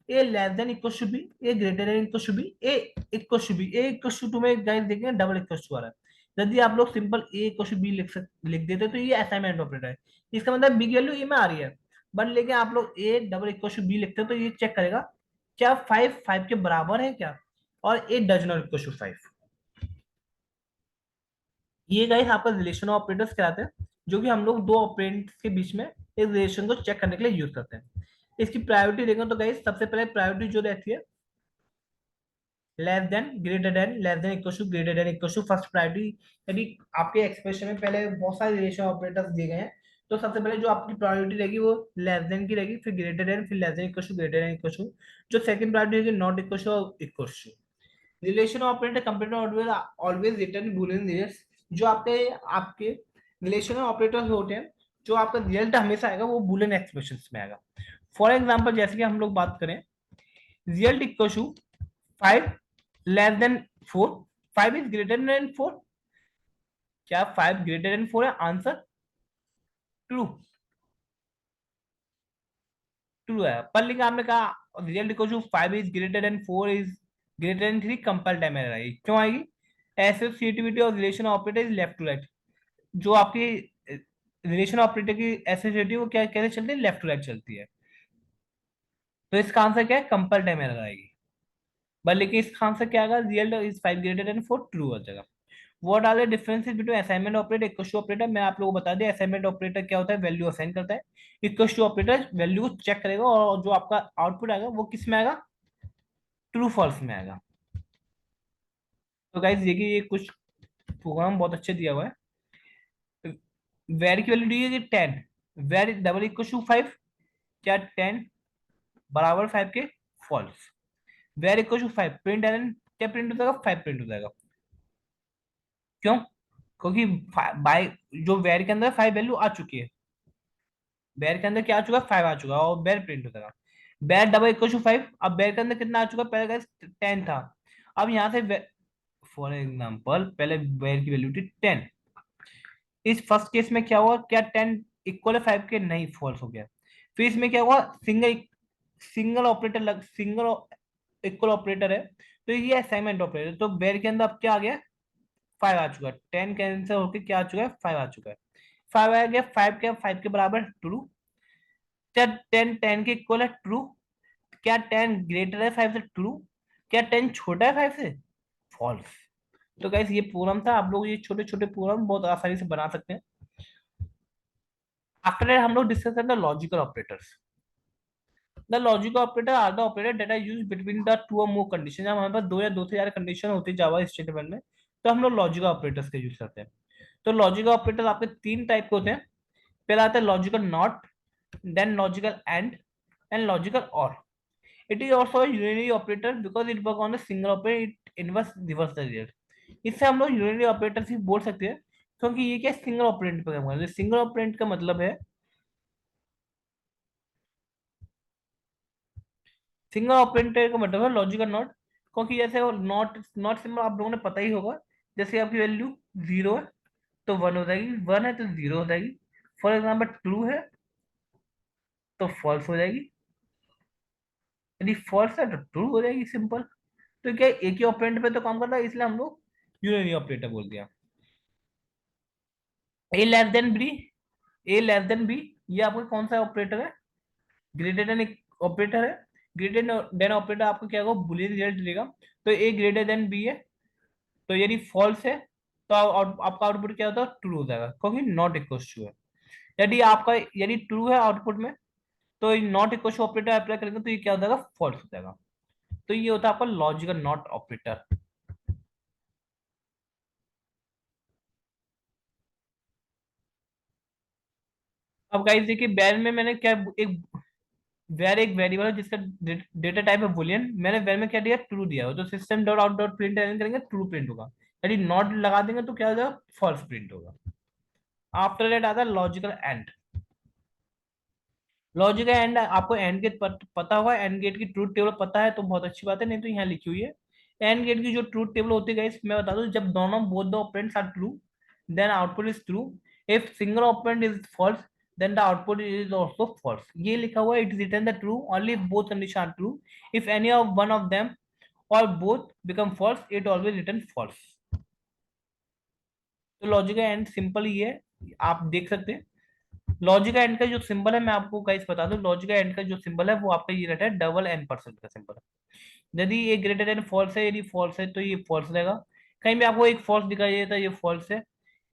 Speaker 1: A less than equal to B, A greater than equal to B, A equal to B, A equal to to में guys देखेंगे double equal to आ रहा है। यदि आप लोग simple A equal to B लिख देते तो ये असाइनमेंट ऑपरेटर है, इसका मतलब बी की वैल्यू ए में आ रही है। बट लेकिन आप लोग A double equal to B लिखते हो तो ये चेक करेगा क्या 5 के बराबर है क्या, और ए डज नॉट इक्वल टू 5। ये गाइस आपका रिलेशन ऑपरेटर्स कहलाते हैं, जो कि हम लोग दो ऑपरेंड्स के बीच में एक रिलेशन को चेक करने के लिए यूज करते हैं। इसकी प्रायोरिटी देखें तो गाइस सबसे पहले प्रायोरिटी जो रहती है, less than, greater than, less than equal to, greater than equal to, first priority. यदि आपके एक्सप्रेशन में पहले बहुत सारे रिलेशन ऑपरेटर्स दिए गए हैं, तो सबसे पहले जो आपकी प्रायोरिटी रहेगी वो लेस देन की रहेगी, फिर ग्रेटर देन, फिर less than equal to, greater than equal to. जो सेकंड प्रायोरिटी रहेगी नॉट इक्वल टू और equal to. Relation operator computer always always return boolean results. जो आपके आपके रिलेशन ऑपरेटर्स होते हैं, जो आपका रिजल्ट हमेशा आएगा वो बूलियन एक्सप्रेशंस में आएगा। फॉर एग्जांपल जैसे कि हम लोग बात करें, result equal to 5 less than 4, 5 is greater than 4, क्या 5 ग्रेटर देन 4 है, आंसर ट्रू, ट्रू है। पर लेकिन आपने कहा result equal to 5 is greater than 4 is greater than 3, compile time error आएगी, क्यों आएगी, एसोसिएटिविटी और relation operator is left to right. जो आपकी रिलेशन ऑपरेटर की एसोसिएटिविटी वो क्या कैसे चलती है, लेफ्ट टू राइट चलती है, तो इसका आंसर क्या है, कंपल टाइम एरर आएगी। बट लेकिन इसका आंसर क्या आएगा, real is 5 greater than 4, true हो जाएगा। What are the differences between assignment operator equal to operator, मैं आप लोगों को बता दें, असाइनमेंट ऑपरेटर क्या होता है, वैल्यू असाइन करता है। इक्वल टू ऑपरेटर वैल्यू को चेक करेगा, और जो आपका आउटपुट आएगा वो किस में आएगा, ट्रू फॉल्स में आएगा। तो गाइस देखिए ये कुछ प्रोग्राम बहुत अच्छे दिया हुआ है। वेर की वैल्यू दी है 10, वेर डबल इक्वल टू 5, क्या 10 बराबर 5 के, false. Where equal to 5 print एरन, क्या प्रिंट हो जाएगा, 5 प्रिंट हो जाएगा, क्यों, क्योंकि बाय जो वेर के अंदर 5 वैल्यू आ चुकी है, बेर के अंदर क्या आ चुका है, 5 आ चुका है, और बेर प्रिंट हो जाएगा। बेर डबल इक्वल टू 5, अब बेर के अंदर कितना आ चुका है, पहले 10 था, अब यहाँ से फॉर एग्जाम्पल पहले बेर की वैल्यू थी 10, इस फर्स्ट केस में क्या हुआ, क्या 10 इक्वल है 5 के, नहीं, फॉल्स हो गया। फिर इसमें क्या हुआ, single single operator single equal operator है, तो ये असाइनमेंट ऑपरेटर, तो बेर के अंदर अब क्या आ गया, 5 आ चुका है, 10 कैंसिल होकर क्या आ चुका है, 5 आ चुका है। 5 आ गया, 5 क्या 5 के बराबर, ट्रू। क्या 10 10 के इक्वल है, ट्रू। क्या 10 ग्रेटर है 5 से, ट्रू। क्या 10 छोटा है 5 से, फॉल्स। तो गाइस ये प्रोग्राम था, आप लोग ये छोटे छोटे प्रोग्राम बहुत आसानी से बना सकते हैं। आफ्टर दैट हम लोग डिस्कस करते हैं logical operators. The logical operator are the operator that are used between the two or more condition. जब हमारे पास दो या दो से ज्यादा कंडीशन होती है जावा स्टेटमेंट में, तो हम लोग लॉजिकल ऑपरेटर्स का यूज करते हैं। तो लॉजिकल ऑपरेटर आपके तीन टाइप के होते हैं। पहला आता है logical not, then logical and logical or. It is also a unary operator because it work on a single operator, it inverse reverse the result। इससे हम लोग यूनिटरी ऑपरेटर भी बोल सकते हैं, क्योंकि ये क्या सिंगल ऑपरेंड पे काम करता है। सिंगल ऑपरेंड का मतलब है, सिंगल ऑपरेटर का मतलब है लॉजिकल नॉट, क्योंकि जैसे वो नॉट नॉट सिंबल आप लोगों ने पता ही होगा, जैसे आपकी वैल्यू 0 है तो 1 हो जाएगी, 1 है तो 0 हो जाएगी। फॉर एग्जाम्पल ट्रू है तो फॉल्स हो जाएगी, यदि फॉल्स है तो ट्रू हो जाएगी, सिंपल। तो क्या एक ही ऑपरेंड पे तो काम कर रहा है, इसलिए हम लोग यूनियन ऑपरेटर बोल दिया। ए लेस देन बी, ए लेस देन बी, ये आपका कौन सा ऑपरेटर है? ग्रेटर देन एक ऑपरेटर है। ग्रेटर देन ऑपरेटर आपको क्या होगा, बुलियन रिजल्ट देगा। तो ए ग्रेटर देन बी है, तो यदि फॉल्स है तो आपका आउटपुट क्या होता है, ट्रू हो जाएगा, क्योंकि नॉट इक्वल टू है। यदि आपका यदि ट्रू है आउटपुट में, तो not equal to operator apply करेंगे तो ये क्या हो जाएगा, फॉल्स हो जाएगा। तो ये होता है आपका लॉजिकल नॉट ऑपरेटर। अब गाइस देखिए, बैर में मैंने क्या, एक वेर एक वेरिएबल है जिसका डेटा टाइप है बुलियन, मैंने वेर में क्या दिया, ट्रू दिया हो, तो system dot out dot print करेंगे, ट्रू प्रिंट होगा। यदि नॉट लगा देंगे तो क्या हो जाएगा, फॉल्स प्रिंट होगा। आफ्टर दैट आता है लॉजिकल एंड। लॉजिकल एंड, आपको एंड गेट पता होगा, एंड गेट की ट्रूथ टेबल पता है तो बहुत अच्छी बात है, नहीं तो यहाँ लिखी हुई है। एंड गेट की जो ट्रूथ टेबल होती है guys, मैं बता दूं, जब दोनों both the operands are true, then output is true. If single operand is false, then the output is also false. ये लिखा हुआ है, it is written the true only if both condition are true. If any of one of them और both become false, it always return false. तो logical and simple ही है, आप देख सकते हैं। लॉजिक एंड का जो सिंबल है, मैं आपको गाइस बता दूं, लॉजिक एंड का जो सिंबल है वो आपका ये रहता है, डबल एन परसेंट का सिंबल है। यदि ये ग्रेटर देन फॉल्स है, यदि फॉल्स है तो ये फॉल्स रहेगा। कहीं भी आपको एक फॉल्स दिखाई देता है, ये फॉल्स है।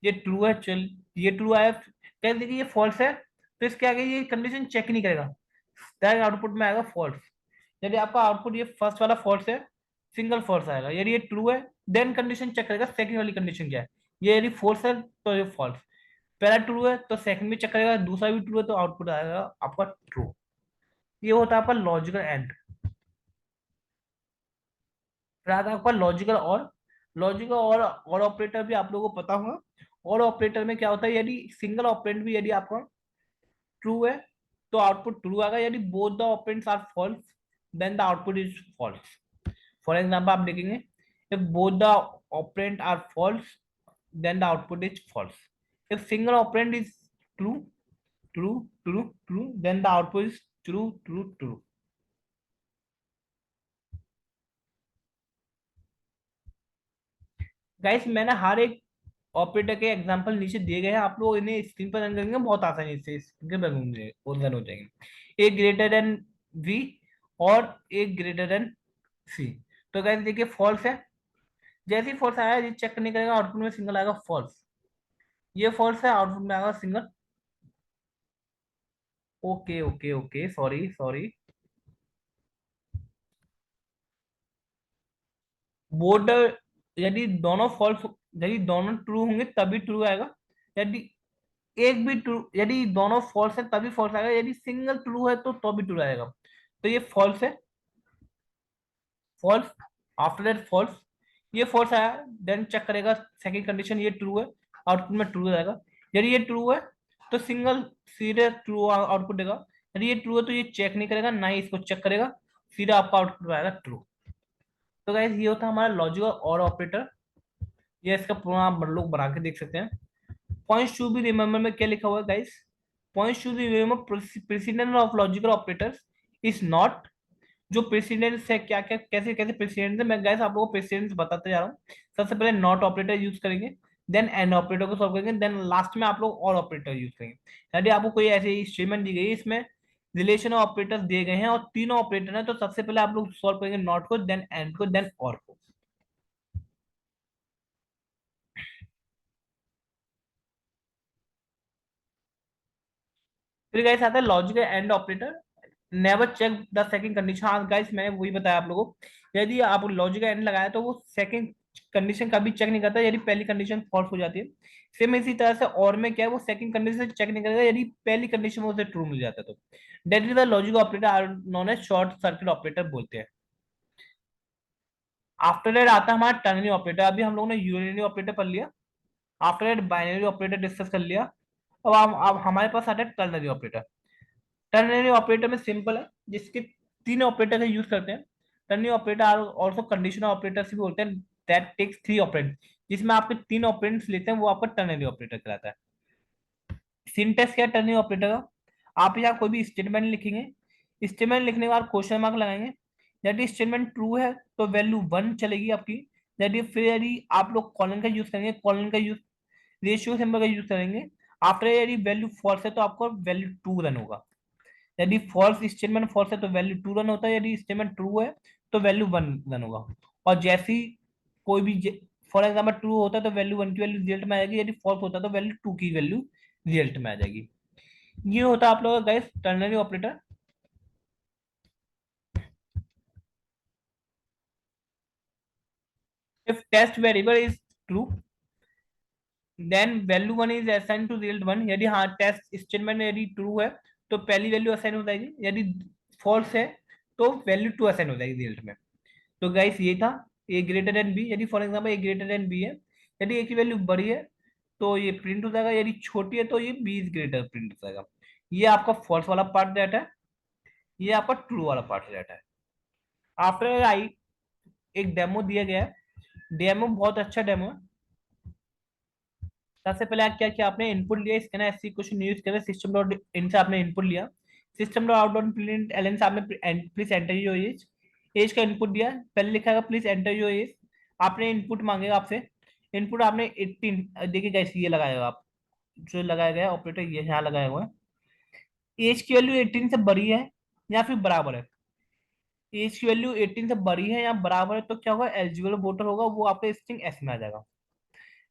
Speaker 1: ये ट्रू है, चल ये ट्रू आया, कह देखिए ये फॉल्स है, तो इसके आगे ये कंडीशन चेक नहीं करेगा, डायरेक्ट आउटपुट में आएगा फॉल्स। यदि आपका आउटपुट ये फर्स्ट वाला फॉल्स है, सिंगल फॉल्स आएगा। यदि ये ट्रू है, देन कंडीशन चेक करेगा सेकंड वाली कंडीशन क्या है। ये यदि फॉल्स है तो ये फॉल्स, पहला ट्रू है तो सेकंड भी चेक करेगा, दूसरा भी ट्रू है तो आउटपुट आएगा आपका ट्रू। ये होता है आपका लॉजिकल एंड। फिर आता है आपका लॉजिकल और। लॉजिकल और ऑपरेटर भी आप लोगों को पता होगा। और ऑपरेटर में क्या होता है, यदि सिंगल ऑपरेंड भी यदि आपका ट्रू है तो आउटपुट ट्रू आएगा, यदि both the operands are false, then the output is false. For example आप देखेंगे, if both the operand are false, then the output is false. If single operand is true, true, true, true, then the output is true, true, true. Guys मैंने हर एक operator के example नीचे दिए गए हैं, आप लोग इन्हें स्क्रीन पर रन करेंगे बहुत आसानी से स्क्रीन पर रन हो जाएंगे। ए ग्रेटर देन वी और ए ग्रेटर देन सी। तो गाइस देखिए फॉल्स है, जैसे ही फॉल्स आया ये चेक नहीं करेगा, आउटपुट में सिंगल आएगा फॉल्स। ये फॉल्स है, आउटपुट में आएगा single. Okay okay okay, sorry sorry. Board, यदि दोनों फॉल्स, यदि दोनों ट्रू होंगे तभी ट्रू आएगा। यदि एक भी ट्रू, यदि दोनों फॉल्स है तभी फॉल्स आएगा, यदि सिंगल ट्रू है तो भी ट्रू आएगा। तो ये फॉल्स है, फॉल्स। आफ्टर दैट फॉल्स, ये फॉल्स आया, देन चेक करेगा सेकंड कंडीशन, ये ट्रू है, आउटपुट में ट्रू आएगा। यदि ये ट्रू है तो सिंगल सीधे ट्रू आउटपुट देगा। यदि ये ट्रू है तो ये चेक नहीं करेगा, ना ही इसको चेक करेगा, सीधा आपका आउटपुट आएगा ट्रू। तो गाइस ये होता है हमारा लॉजिकल और ऑपरेटर। ये इसका पूरा आप लोग बना के देख सकते हैं। पॉइंट्स टू बी रिमेंबर में क्या लिखा हुआ है guys, points to be remember, president of logical operators is not. जो प्रेसिडेंस है, क्या क्या कैसे कैसे प्रेसिडेंस है, मैं गाइस आप लोगों को प्रेसिडेंस बताते जा रहा हूँ। सबसे पहले नॉट ऑपरेटर यूज करेंगे, देन एंड ऑपरेटर को सॉल्व करेंगे, देन लास्ट में आप लोग और ऑपरेटर यूज करेंगे। यदि आपको कोई ऐसी स्टेटमेंट दी गई है, इसमें रिलेशन ऑफ ऑपरेटर्स दिए गए हैं और तीनों ऑपरेटर हैं, तो सबसे पहले आप लोग सॉल्व करेंगे नॉट को, देन एंड को, देन और को। फिर गाइस आता है logical and operator, never check the second condition. हाँ गाइस मैंने वही बताया आप लोगों को, यदि आप लॉजिकल एंड लगाया तो वो सेकंड कंडीशन कभी चेक नहीं करता यदि पहली कंडीशन फॉल्स हो जाती है। सेम इसी तरह से और में क्या है, वो सेकंड कंडीशन चेक नहीं करेगा यदि पहली कंडीशन में उसे ट्रू मिल जाता है तो। That is the logical operator are known as short circuit operator बोलते हैं। आफ्टर दैट आता है हमारा टर्नरी ऑपरेटर, अभी हम लोगों ने यूनियनरी ऑपरेटर पढ़ लिया। After that binary operator discuss कर लिया। अब हमारे पास आता है टर्नरी ऑपरेटर। टर्नरी ऑपरेटर में सिंपल है, जिसके तीन ऑपरेटर का यूज करते हैं। Ternary operator also conditional operator से भी बोलते हैं, दैट टेक्स थ्री ऑपरेंड, जिसमें आपके तीन ऑपरेंड्स लेते हैं, वो आपका टर्नरी ऑपरेटर कहलाता है। सिंटेक्स क्या है टर्नरी ऑपरेटर का, आप यहाँ कोई भी स्टेटमेंट लिखेंगे, स्टेटमेंट लिखने के बाद क्वेश्चन मार्क लगाएंगे। यदि स्टेटमेंट ट्रू है तो वैल्यू 1 चलेगी आपकी। यदि आप लोग कॉलन का यूज करेंगे, कॉलन का यूज, रेशियो सिंबल का यूज करेंगे, आफ्टर यदि वैल्यू फॉल्स है तो आपको वैल्यू 2 रन होगा। यदि फॉल्स स्टेटमेंट फॉल्स है तो वैल्यू 2 रन होता है, यदि स्टेटमेंट ट्रू है तो वैल्यू 1 रन होगा। और जैसी कोई भी, फॉर एग्जाम्पल ट्रू होता है तो वैल्यू 1 की वैल्यू रिजल्ट में आ जाएगी, यदि फॉल्स होता है तो वैल्यू 2 की वैल्यू रिजल्ट में आ जाएगी। ये होता है आप लोगों का guys ternary operator. If test variable is true then value 1 is assign to result 1। यदि हाँ टेस्ट स्टेटमेंट यदि ट्रू है तो पहली वैल्यू असाइन हो जाएगी, यदि फॉल्स है तो वैल्यू 2 असाइन हो जाएगी रिजल्ट में। तो गाइस ये था ए ग्रेटर देन बी। यदि for example A greater than B है, यदि ए की वैल्यू बड़ी है तो ये प्रिंट हो जाएगा, यदि छोटी है तो ये बी इज ग्रेटर प्रिंट हो जाएगा। ये आपका फॉल्स वाला पार्ट डाटा है, ये आपका ट्रू वाला पार्ट डाटा है। आफ्टर आई एक डेमो दिया गया है, डेमो बहुत अच्छा डेमो है। सबसे पहले आप क्या किया, आपने इनपुट लिया, इसके ना ऐसी क्वेश्चन यूज करें, सिस्टम डॉट इन से आपने इनपुट लिया, system dot out dot print L N से आपने please enter your age, age का इनपुट दिया, पहले लिखा है प्लीज एंटर योर एज। आपने इनपुट मांगेगा आपसे, इनपुट आपने 18 देखिए कैसे ये लगाएगा आप, जो लगाया गया ऑपरेटर ये यहाँ लगाया हुआ है। एज की वैल्यू 18 से बड़ी है या फिर बराबर है, एज की वैल्यू 18 से बड़ी है या बराबर है तो क्या होगा, एलिजिबल वोटर होगा, वो आपके स्ट्रिंग एस में आ जाएगा।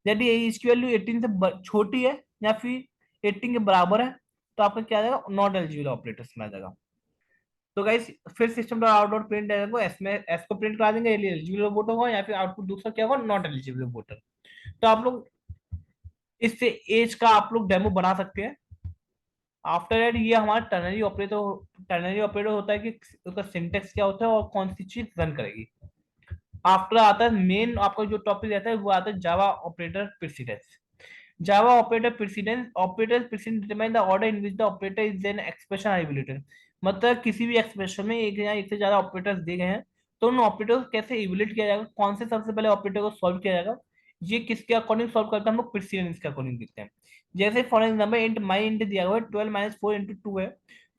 Speaker 1: यदि एज की वैल्यू 18 से छोटी है या फिर 18 के बराबर है तो आपका क्या आ जाएगा, नॉट एलिजिबल ऑपरेटर्स में आ जाएगा। तो गाइस फिर system dot out dot print को एस में एस को प्रिंट करा देंगे, एलिजिबल वोटर होगा या फिर आउटपुट दूसरा क्या होगा, नॉट एलिजिबल वोटर। तो आप लोग इससे एज का आप लोग डेमो बना सकते हैं। आफ्टर दैट ये हमारा टर्नरी ऑपरेटर होता है कि उसका सिंटेक्स क्या होता है और कौन सी चीज रन करेगी। आफ्टर आता है मेन आपका जो टॉपिक रहता है वो आता है Java operator precedence. Java operator precedence, operators precedence determine the order in which the operator is then expression are evaluated। मतलब किसी भी एक्सप्रेशन में एक या एक से ज्यादा ऑपरेटर्स दिए गए हैं तो उन ऑपरेटर को कैसे इवेल्यूएट किया जाएगा, कौन से सबसे पहले ऑपरेटर को सॉल्व किया जाएगा, ये किसके अकॉर्डिंग सॉल्व करते हैं, हम लोग प्रेसिडेंस के अकॉर्डिंग देखते हैं। जैसे for example int my int दिया हुआ है 12 माइनस 4 इंटू 2 है,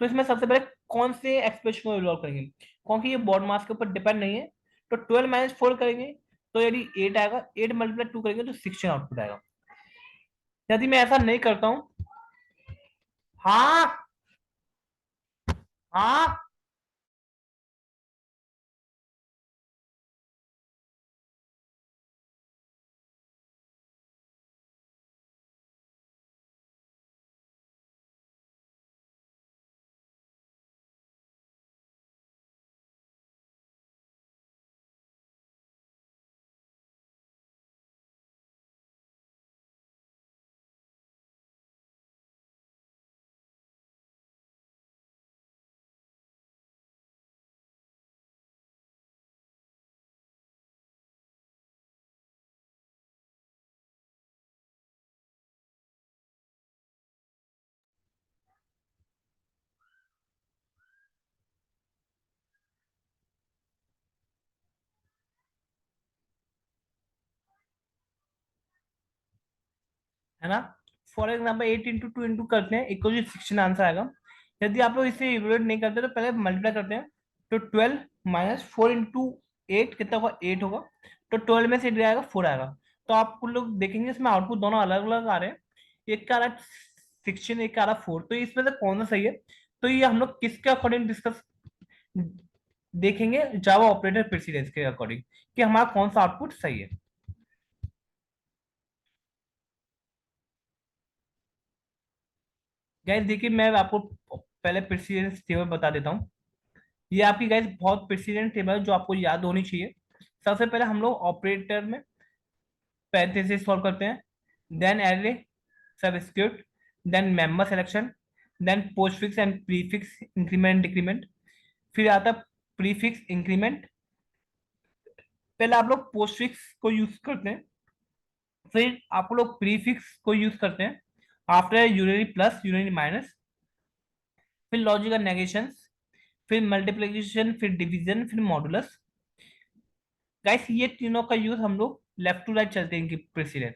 Speaker 1: तो इसमें सबसे पहले कौन से एक्सप्रेशन को इवॉल्व करेंगे, क्योंकि ये बॉड मास के ऊपर डिपेंड नहीं है। तो 12 माइनस 4 करेंगे तो यदि 8 आएगा, 8 मल्टीप्लाई 2 करेंगे तो 16 आउटपुट आएगा। यदि मैं ऐसा नहीं करता हूँ, हाँ हाँ, है ना। फॉर एग्जाम्पल 8 इंटू 2 इंटू करते हैं इक्वल 16 आंसर आएगा। यदि आप लोग इसे इवेलुएट नहीं करते तो पहले मल्टीप्लाई करते हैं, तो 12 माइनस 4 इंटू 8 कितना होगा, 8 होगा। तो 12 में से 8 आएगा, 4 आएगा। तो आप लोग देखेंगे इसमें आउटपुट दोनों अलग अलग आ रहे हैं, एक का आ रहा है 16, एक का आ रहा है 4, तो इसमें से कौन सा सही है। तो ये हम लोग किसके अकॉर्डिंग डिस्कस देखेंगे, जावा ऑपरेटर प्रेसिडेंस के अकॉर्डिंग कि हमारा कौन सा आउटपुट सही है। गाइस देखिए मैं आपको पहले प्रेसिडेंस टेबल बता देता हूँ। ये आपकी गाइस बहुत प्रेसिडेंट टेबल है जो आपको याद होनी चाहिए। सबसे पहले हम लोग ऑपरेटर में पैरेंथेसिस सॉल्व करते हैं, then array subscript, then member selection, then postfix and prefix increment decrement. फिर आता है प्रीफिक्स इंक्रीमेंट। पहले आप लोग पोस्टफिक्स को यूज करते हैं, फिर आप लोग प्रीफिक्स को यूज करते हैं, after unary plus unary minus, फिर लॉजिकल नेगेशंस, फिर मल्टीप्लिकेशन, फिर डिवीजन, फिर मॉडुलस। गाइस ये तीनों का यूज हम लोग लेफ्ट टू राइट चलते हैं इनकी प्रेसिडेंस।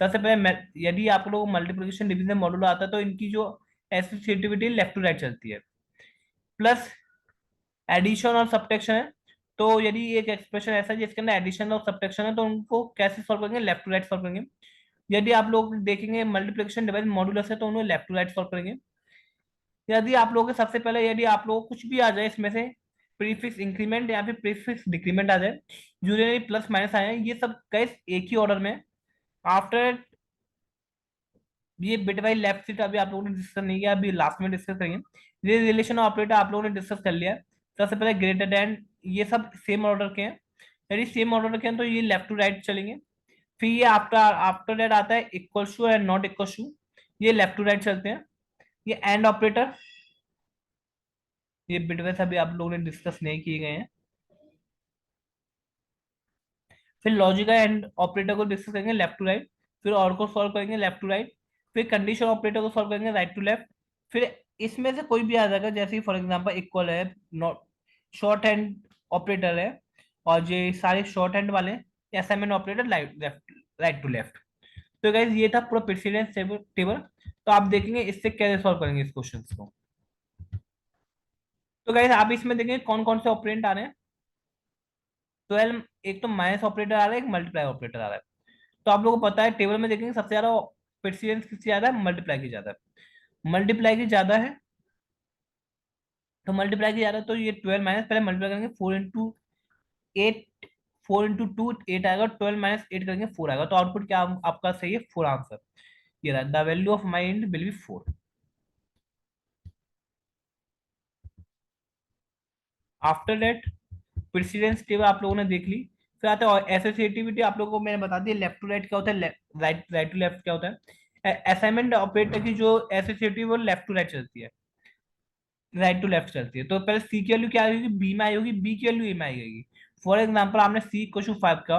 Speaker 1: सबसे पहले यदि आप लोग मल्टीप्लिकेशन डिवीजन मॉडुलस आता है तो इनकी जो एसोसिएटिविटी लेफ्ट टू राइट चलती है। प्लस एडिशन और सब्ट्रैक्शन है, तो यदि एक एक्सप्रेशन ऐसा है जिसके अंदर एडिशन और सब्ट्रैक्शन है तो उनको कैसे सॉल्व करेंगे, लेफ्ट टू राइट सॉल्व करेंगे। यदि आप लोग देखेंगे मल्टीप्लिकेशन डिवाइड मॉड्यूलस है तो उन्हें लेफ्ट टू राइट सॉल्व करेंगे। यदि आप लोगों के सबसे पहले यदि आप लोगों को कुछ भी आ जाए इसमें से, प्रीफिक्स इंक्रीमेंट या फिर प्रीफिक्स डिक्रीमेंट आ जाए, यूनियनरी प्लस माइनस आए हैं, ये सब गाइस एक ही ऑर्डर में। आफ्टर ये बिट बाई लेफ्ट सीट अभी आप लोगों ने डिस्कस नहीं किया, अभी लास्ट में डिस्कस करेंगे। ये रिलेशन ऑपरेटर आप लोगों ने डिस्कस कर लिया है। सबसे पहले ग्रेटर देन, ये सब सेम ऑर्डर के हैं। यदि सेम ऑर्डर के हैं तो ये लेफ्ट टू राइट चलेंगे। फिर ये आफ्टर आफ्टर दैट आता है equal to and not equal to, ये लेफ्ट टू राइट चलते हैं। ये एंड ऑपरेटर, ये बिटवेस अभी आप लोगों ने डिस्कस नहीं किए गए हैं। फिर लॉजिकल एंड ऑपरेटर को डिस्कस करेंगे लेफ्ट टू राइट। फिर और को सॉल्व करेंगे लेफ्ट टू राइट। फिर कंडीशन ऑपरेटर को सॉल्व करेंगे राइट टू लेफ्ट। फिर इसमें से कोई भी आ जाएगा, जैसे फॉर एग्जांपल इक्वल है, नॉट, शॉर्ट हैंड ऑपरेटर है, और ये सारे शॉर्ट हैंड वाले assignment operator right to left. तो गाइज ये था पूरा प्रेसिडेंस टेबल। तो आप देखेंगे इससे कैसे सॉल्व करेंगे इस क्वेश्चन को। तो गाइज आप इसमें देखेंगे कौन कौन से ऑपरेंट आ रहे हैं। 12, एक तो माइनस ऑपरेटर आ रहा है, एक मल्टीप्लाई ऑपरेटर आ रहा है। तो आप लोगों को पता है टेबल में देखेंगे सबसे ज्यादा प्रेसिडेंस किसकी ज्यादा है, मल्टीप्लाई की ज्यादा है। मल्टीप्लाई की ज्यादा है, तो मल्टीप्लाई की ज्यादा है, तो ये 12 माइनस, पहले मल्टीप्लाई करेंगे 4 इंटू 8, 4 इंटू 2 8 आएगा, 12 - 8 करेंगे 4 आएगा। तो आउटपुट क्या आपका सही है, 4 आंसर। ये रहा, the value of mind will be 4। After that precedence table आप लोगों ने देख ली। फिर आता है एसोसिएटिविटी, आप लोगों को मैंने बता दिया लेफ्ट टू राइट क्या होता है, राइट राइट टू लेफ्ट क्या होता है। असाइनमेंट ऑपरेटर की जो एसोसिएटिव वो लेफ्ट टू राइट चलती है, राइट टू लेफ्ट चलती है। तो पहले सी की वैल्यू क्या आएगी, बी में आई होगी, बी की वैल्यू ए में आएगी। फॉर एग्जाम्पल आपने सी इक्वल टू 5 का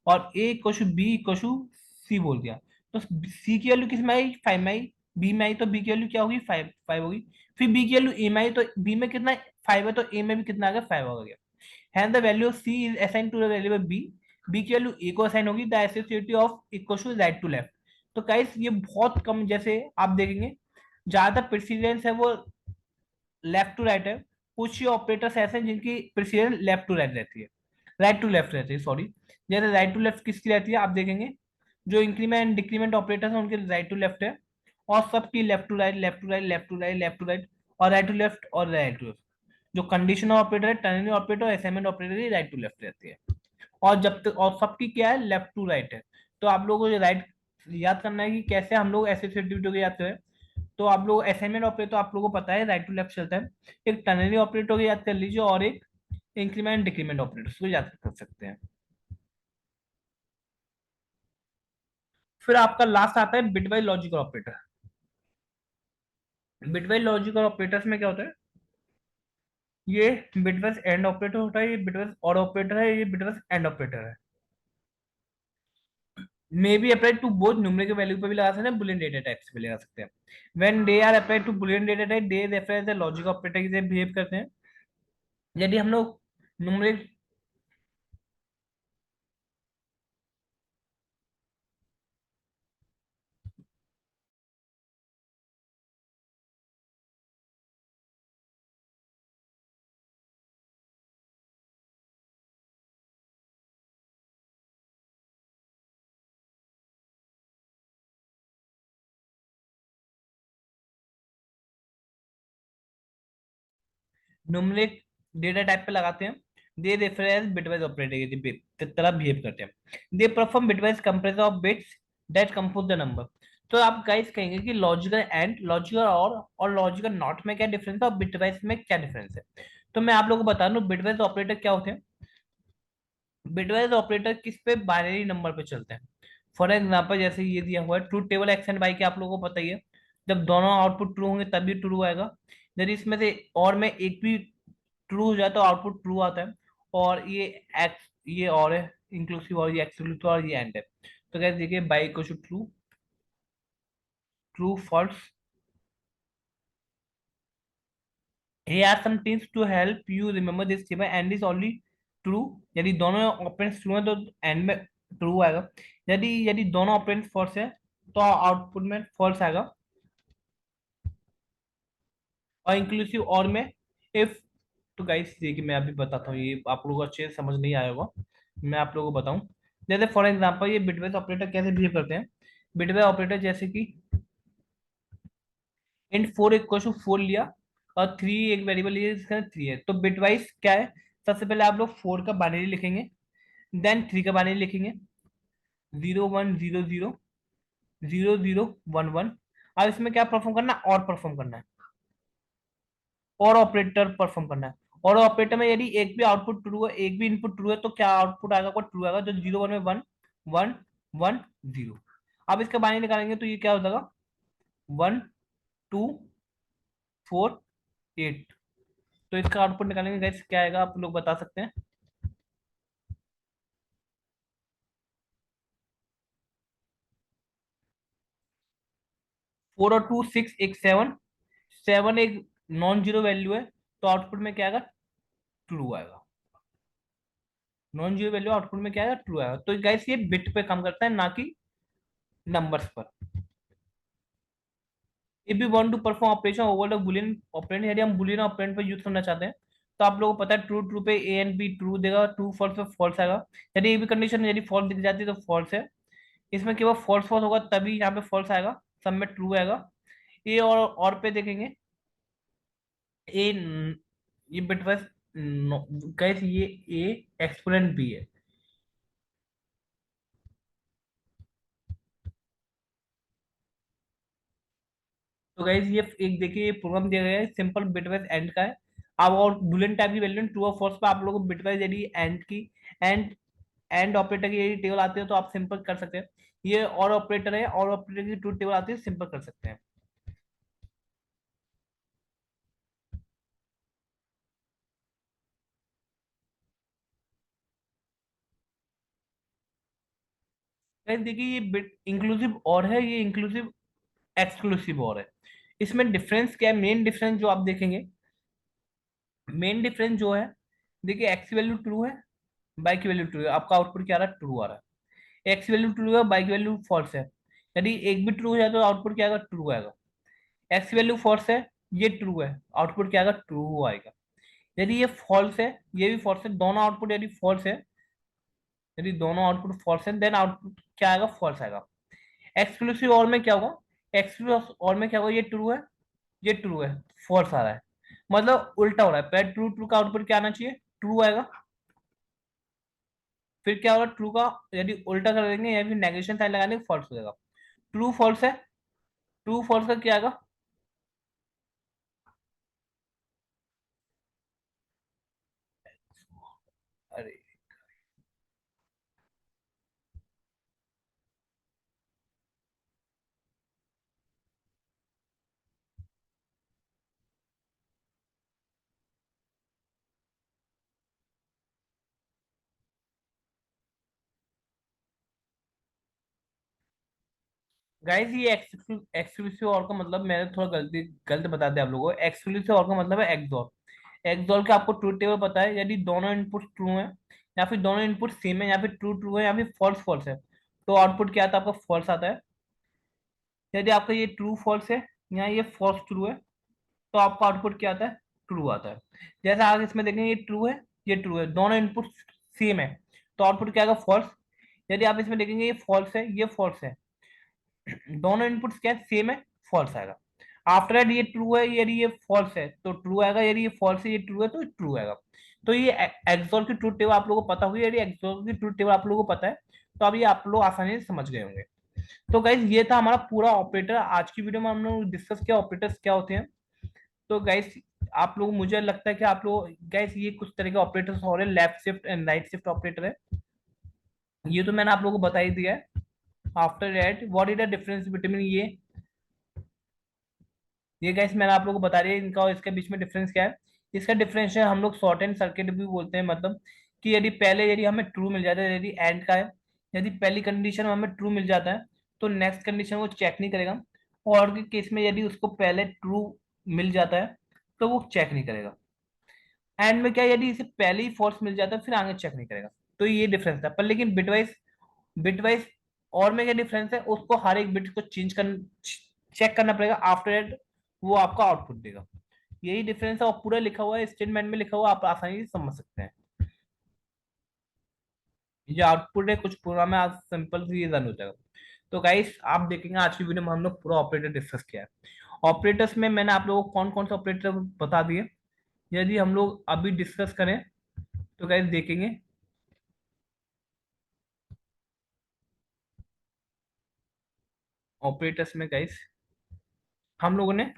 Speaker 1: और A equal to B equal to C बोल दिया, तो सी की वैल्यू किस में आई, 5 में आई। बी में आई तो बी की वैल्यू क्या होगी, 5 5 होगी। फिर बी की वैल्यू ए में आई, तो बी में कितना 5 है तो ए में भी कितना आ गया, 5 आ गया। Hence the value of C is assigned to the variable B. B की वैल्यू A को असाइन होगी, the associative of equal to right to left. तो गाइस ये बहुत कम, जैसे आप देखेंगे ज्यादातर प्रेसिडेंस है वो लेफ्ट टू राइट है। कुछ ही ऑपरेटर्स ऐसे हैं जिनकी प्रेसिडेंस लेफ्ट टू राइट रहती है, राइट टू लेफ्ट रहती है, सॉरी। जैसे राइट टू लेफ्ट किसकी रहती है, आप देखेंगे जो इंक्रीमेंट डिक्रीमेंट ऑपरेटर्स हैं उनके राइट टू लेफ्ट है, और सबकी left to right, left to right, left to right, left to right, और राइट टू लेफ्ट और राइट टू लेफ्ट। जो कंडीशनल ऑपरेटर है, टर्नरी ऑपरेटर, असाइनमेंट ऑपरेटर ही राइट टू लेफ्ट रहती है। और जब तक और सबकी क्या है, लेफ्ट टू राइट है। तो आप लोगों को राइट याद करना है कि कैसे हम लोग एसोसिएटिविटी को याद करें। तो आप लोग असाइनमेंट ऑपरेटर तो आप लोगों को पता है राइट टू लेफ्ट चलता है। एक टर्नरी ऑपरेटर को याद कर लीजिए, और एक इंक्रीमेंट डिक्रीमेंट ऑपरेटर को याद कर सकते हैं। फिर आपका लास्ट आता है bitwise logical operator. Bitwise logical operators में क्या होता है, ये बिटवाइज एंड ऑपरेटर होता है, ये बिटवाइज और ऑपरेटर है, ये बिटवाइज एंड ऑपरेटर है। May be apply to both, numerical value पे भी लगा सकते हैं, बुलियन डेटा टाइप्स पे लगा सकते हैं। When they are apply to boolean data type, they refer as the logical operator की तरह बिहेव करते हैं। यदि हम लोग न्यूमरिक न्यूमरिक डेटा टाइप पे लगाते हैं, they refer as bitwise operator की तरह बिहेव करते हैं। They perform bitwise comparison of bits that compose the number. तो आप गाइस कहेंगे कि logical and, logical or logical not में क्या डिफरेंस है और बिटवाइज में क्या डिफरेंस है। तो मैं आप लोगों को बता दूं बिटवाइज ऑपरेटर क्या होते हैं। बिटवाइज ऑपरेटर किस पे, बाइनरी नंबर पे चलते हैं। फॉर एग्जांपल जैसे ये दिया हुआ है truth table X and Y के, आप लोगों को पता ही है, जब दोनों आउटपुट ट्रू होंगे तभी ट्रू आएगा। यदि इसमें से और में एक भी ट्रू हो जाए तो आउटपुट ट्रू आता है। और ये एक्स, ये और है इंक्लूसिव, और ये एक्सक्लूसिव, और ये एंड है। तो कैसे देखिए, बाई को true, true false. Here are some tips to help you remember this table and is only true। यदि दोनों ऑपरेंड्स ट्रू है तो एंड में ट्रू आएगा। यदि यदि दोनों ऑपरेंड्स फॉल्स है तो आउटपुट में फॉल्स आएगा। और इंक्लूसिव और में इफ तो गाइस देखिए मैं अभी बताता हूँ, ये आप लोगों को अच्छे से समझ नहीं आया होगा, मैं आप लोगों को बताऊं। जैसे फॉर एग्जांपल ये बिटवाइज ऑपरेटर कैसे बिहेव करते हैं। बिटवाइज ऑपरेटर जैसे कि इंट 4 = 4 लिया, और 3 एक वेरिएबल ये इसका 3 है, तो बिटवाइज क्या है, सबसे पहले आप लोग 4 का बाइनरी लिखेंगे, देन 3 का बाइनरी लिखेंगे, 0 1 0 0 0 0 1 1। अब इसमें क्या परफॉर्म करना है, और परफॉर्म करना है, और ऑपरेटर परफॉर्म करना है। और ऑपरेटर में यदि एक भी आउटपुट ट्रू है, एक भी इनपुट ट्रू है, तो क्या आउटपुट आएगा, को ट्रू आएगा, जो 0 1 में 1 1 1 0। अब इसका बाइनरी निकालेंगे तो ये क्या हो जाएगा, 1 2 4 8। तो इसका आउटपुट निकालेंगे गाइस, क्या आएगा आप लोग बता सकते हैं। 4 और 2 6 एक 7, 7 एक नॉन जीरो वैल्यू है, तो आउटपुट में क्या आएगा, ट्रू आएगा। नॉन जीरो वैल्यू आउटपुट में क्या आएगा, ट्रू आएगा। तो गाइस ये बिट पे काम करता है, ना कि नंबर्स पर। If we want to perform operation over the boolean operand, यदि हम बुलियन ऑपरेंड पर यूज करना चाहते हैं, तो आप लोगों को पता है ट्रू ट्रू पे ए एंड बी ट्रू देगा, ट्रू फॉल्स पे फॉल्स आएगा। यदि ये भी कंडीशन यदि फॉल्स दिख जाती है तो फॉल्स है। इसमें केवल फॉल्स फॉल्स होगा तभी यहाँ पे फॉल्स आएगा, सब में ट्रू आएगा। ए और पे देखेंगे, ए ये बिट बस गाइस ये ए एक्सपोनेंट बी है। तो गाइस ये एक देखिए ये प्रोग्राम दिया गया है, सिंपल बिटवाइज एंड का है। अब और बुलियन टाइप की वैल्यू ट्रू और फॉल्स पे आप लोगों को बिटवाइज यदि एंड की एंड एंड ऑपरेटर की यदि टेबल आती है तो आप सिंपल कर सकते हैं। ये और ऑपरेटर है, और ऑपरेटर की ट्रू टेबल आती है, सिंपल कर सकते हैं। गाइस देखिए ये बिट इंक्लूसिव और है, ये इंक्लूसिव एक्सक्लूसिव और है। इसमें डिफरेंस क्या है, मेन डिफरेंस जो आप देखेंगे, मेन डिफरेंस जो है, देखिए एक्स की वैल्यू ट्रू है, बाई की वैल्यू ट्रू है, आपका आउटपुट क्या आ रहा है, ट्रू आ रहा है। एक्स वैल्यू ट्रू है, बाई की वैल्यू फॉल्स है। यदि एक भी ट्रू है तो आउटपुट क्या आएगा, ट्रू आएगा। एक्स की वैल्यू फॉल्स है, ये ट्रू है, आउटपुट क्या आएगा, ट्रू आएगा। यदि ये फॉल्स है, ये भी फॉल्स है, दोनों आउटपुट यदि फॉल्स है, यदि दोनों आउटपुट फॉल्स है, देन आउटपुट क्या आएगा, फॉल्स आएगा। एक्सक्लूसिव और में क्या होगा, एक्सक्लूसिव और में क्या होगा, ये ट्रू है, ये ट्रू है, फॉल्स आ रहा है, मतलब उल्टा हो रहा है। पहले ट्रू ट्रू का आउटपुट क्या आना चाहिए, ट्रू आएगा। फिर क्या होगा, ट्रू का यदि उल्टा कर देंगे या फिर नेगेशन साइन लगा देंगे, फॉल्स हो जाएगा। ट्रू फॉल्स है, ट्रू फॉल्स का क्या आएगा, अरे गाइस ये एक्सक्लूसिव और का मतलब मैंने थोड़ा गलत बता दिया आप लोगों को। एक्सक्लूसिव और का मतलब है एक्सॉर। एक्सॉर का आपको ट्रूथ टेबल पता है, यदि दोनों इनपुट ट्रू हैं, या फिर दोनों इनपुट सेम है, या फिर ट्रू ट्रू है, या फिर फॉल्स फॉल्स है, तो आउटपुट क्या आता है, आपका फॉल्स आता है। यदि आपका ये ट्रू फॉल्स है, या ये फॉल्स ट्रू है, तो आपका आउटपुट क्या आता है, ट्रू आता है। जैसे आप इसमें देखेंगे, ये ट्रू है, ये ट्रू है, दोनों इनपुट सेम है, तो आउटपुट क्या आएगा, फॉल्स। यदि आप इसमें देखेंगे ये फॉल्स है, ये फॉल्स है, दोनों इनपुट्स क्या है, सेम है, फॉल्स आएगा। आफ्टर दैट ये ट्रू है, यदि ये फॉल्स है तो ट्रू आएगा, यदि ये फॉल्स है, ये ट्रू है, तो ट्रू आएगा। तो ये एक्सोर की ट्रूथ टेबल आप लोगों को पता होगी, यदि एक्सोर की ट्रूथ टेबल आप लोगों को पता है, तो अब ये आप लोग आसानी से समझ गए होंगे। तो गाइज ये था हमारा पूरा ऑपरेटर। आज की वीडियो में हम लोग डिस्कस किया ऑपरेटर्स क्या होते हैं। तो गाइज आप लोग, मुझे लगता है कि आप लोग गाइज ये कुछ तरह के ऑपरेटर्स हो रहे हैं, left shift and right shift operator है, ये तो मैंने आप लोगों को बता ही दिया है। After that what is the difference between ये गाइस मैंने आप लोगों को बता दिया इनका और इसके बीच में डिफरेंस क्या है। इसका डिफरेंस है, हम लोग शॉर्ट एंड सर्किट भी बोलते हैं, मतलब कि यदि पहले यदि हमें ट्रू मिल जाता है, यदि एंड का है, यदि पहली कंडीशन में हमें ट्रू मिल जाता है, तो नेक्स्ट कंडीशन वो चेक नहीं करेगा। और के केस में यदि उसको पहले ट्रू मिल जाता है, तो वो चेक नहीं करेगा। एंड में क्या, यदि इसे पहले ही फॉल्स मिल जाता है, फिर आगे चेक नहीं करेगा। तो ये डिफरेंस था। पर लेकिन बिटवाइज और में क्या डिफरेंस है, उसको हर एक बिट को चेंज कर चेक करना पड़ेगा, आफ्टर दैट वो आपका आउटपुट देगा। यही डिफरेंस है, और पूरा लिखा हुआ है स्टेटमेंट में, लिखा हुआ आप आसानी से समझ सकते हैं। ये जो आउटपुट है कुछ प्रोग्राम में आज सिंपल से ये रन हो जाएगा। तो गाइस आप देखेंगे आज की वीडियो में हम लोग पूरा ऑपरेटर डिस्कस किया है। ऑपरेटर्स में मैंने आप लोगों को कौन कौन से ऑपरेटर बता दिए। यदि हम लोग अभी डिस्कस करें तो गाइस देखेंगे, ऑपरेटर्स में गाइस हम लोगों ने,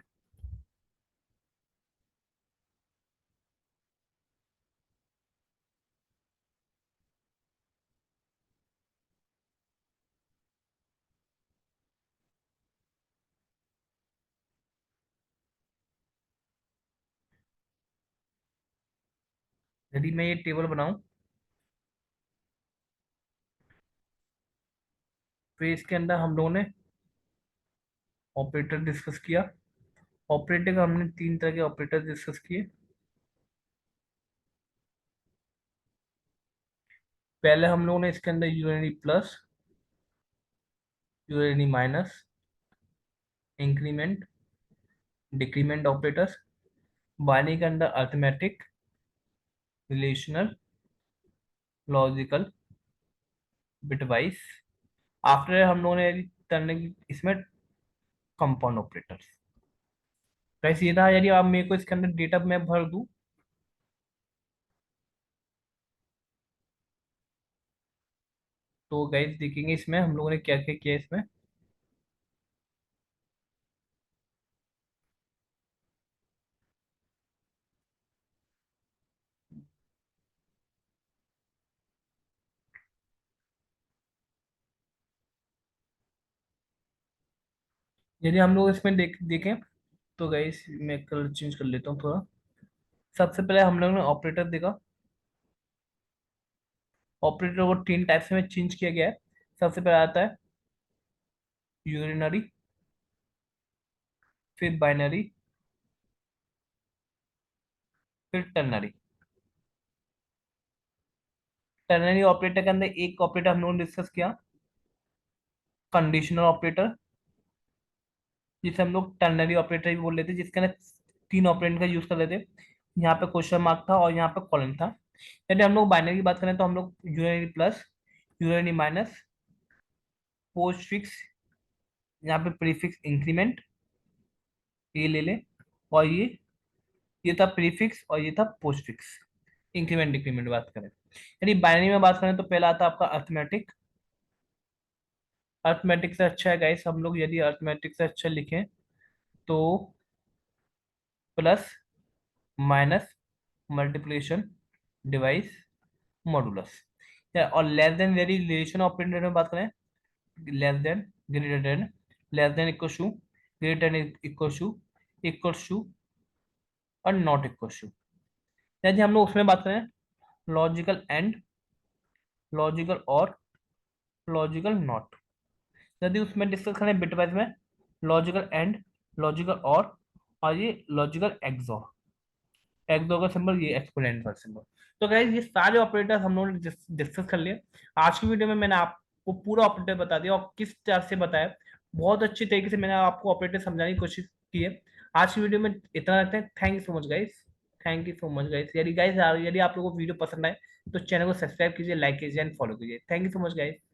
Speaker 1: यदि मैं ये टेबल बनाऊं फिर इसके अंदर हम लोगों ने ऑपरेटर डिस्कस किया। ऑपरेटर का हमने तीन तरह के ऑपरेटर डिस्कस किए। पहले हम लोगों ने इसके अंदर unity plus, unity minus, increment, decrement operators, binary के अंदर arithmetic, relational, logical, bitwise. After हम लोगों ने करने की इसमें कंपाउंड ऑपरेटर्स। गाइस ये था, यदि आप मेरे को इसके अंदर डेटा मैं भर दूं तो गाइस देखेंगे इसमें हम लोगों ने क्या क्या किया इसमें। यदि हम लोग इसमें देखें तो गाइस मैं कलर चेंज कर लेता हूँ थोड़ा। सबसे पहले हम लोगों ने ऑपरेटर देखा। ऑपरेटर को तीन टाइप्स में चेंज किया गया है। सबसे पहले आता है यूरिनरी, फिर बाइनरी, फिर टर्नरी। टर्नरी ऑपरेटर के अंदर एक ऑपरेटर हम लोगों ने डिस्कस किया, कंडीशनल ऑपरेटर, जिसे हम लोग टर्नरी ऑपरेटर भी बोल लेते हैं, जिसके अंदर तीन ऑपरेंड का यूज कर लेते। यहाँ पे क्वेश्चन मार्क था और यहाँ पे कॉलन था। यदि हम लोग बाइनरी की बात करें तो हम लोग unity plus, unity minus, post fix, यहाँ पे प्रीफिक्स इंक्रीमेंट, ये ले ले, और ये था प्रीफिक्स और ये था पोस्ट फिक्स। इंक्रीमेंट डिक्रीमेंट बात करें, यदि बाइनरी में बात करें तो पहला आता है आपका अर्थमेटिक। अर्थमेटिक से अच्छा है गाइस, हम लोग यदि अर्थमेटिक से अच्छा लिखें तो plus, minus, multiplication, divide, modulus. और लेस देन, यदि रिलेशन ऑपरेटर में बात करें, less than, greater than, less than equal to, greater than equal to, और नॉट इक्वल टू। यदि हम लोग उसमें बात करें logical and, logical or, logical not. यदि उसमें डिस्कस करें बिटवाइज में, लॉजिकल एंड, लॉजिकल और ये लॉजिकल एक्सॉर। एक्सॉर का सिंबल, ये एक्सपोनेंट का सिंबल। तो गाइस ये सारे ऑपरेटर हम लोगों ने डिस्कस कर लिए। आज की वीडियो में मैंने आपको पूरा ऑपरेटर बता दिया और किस तरह से बताया। बहुत अच्छी तरीके से मैंने आपको ऑपरेटर समझाने की कोशिश की है। आज की वीडियो में इतना रखते हैं। Thank you so much guys. Thank you so much guys. यदि गाइस, यदि आप लोगों को वीडियो पसंद आए तो चैनल को सब्सक्राइब कीजिए, लाइक कीजिए एंड फॉलो कीजिए। Thank you so much guys.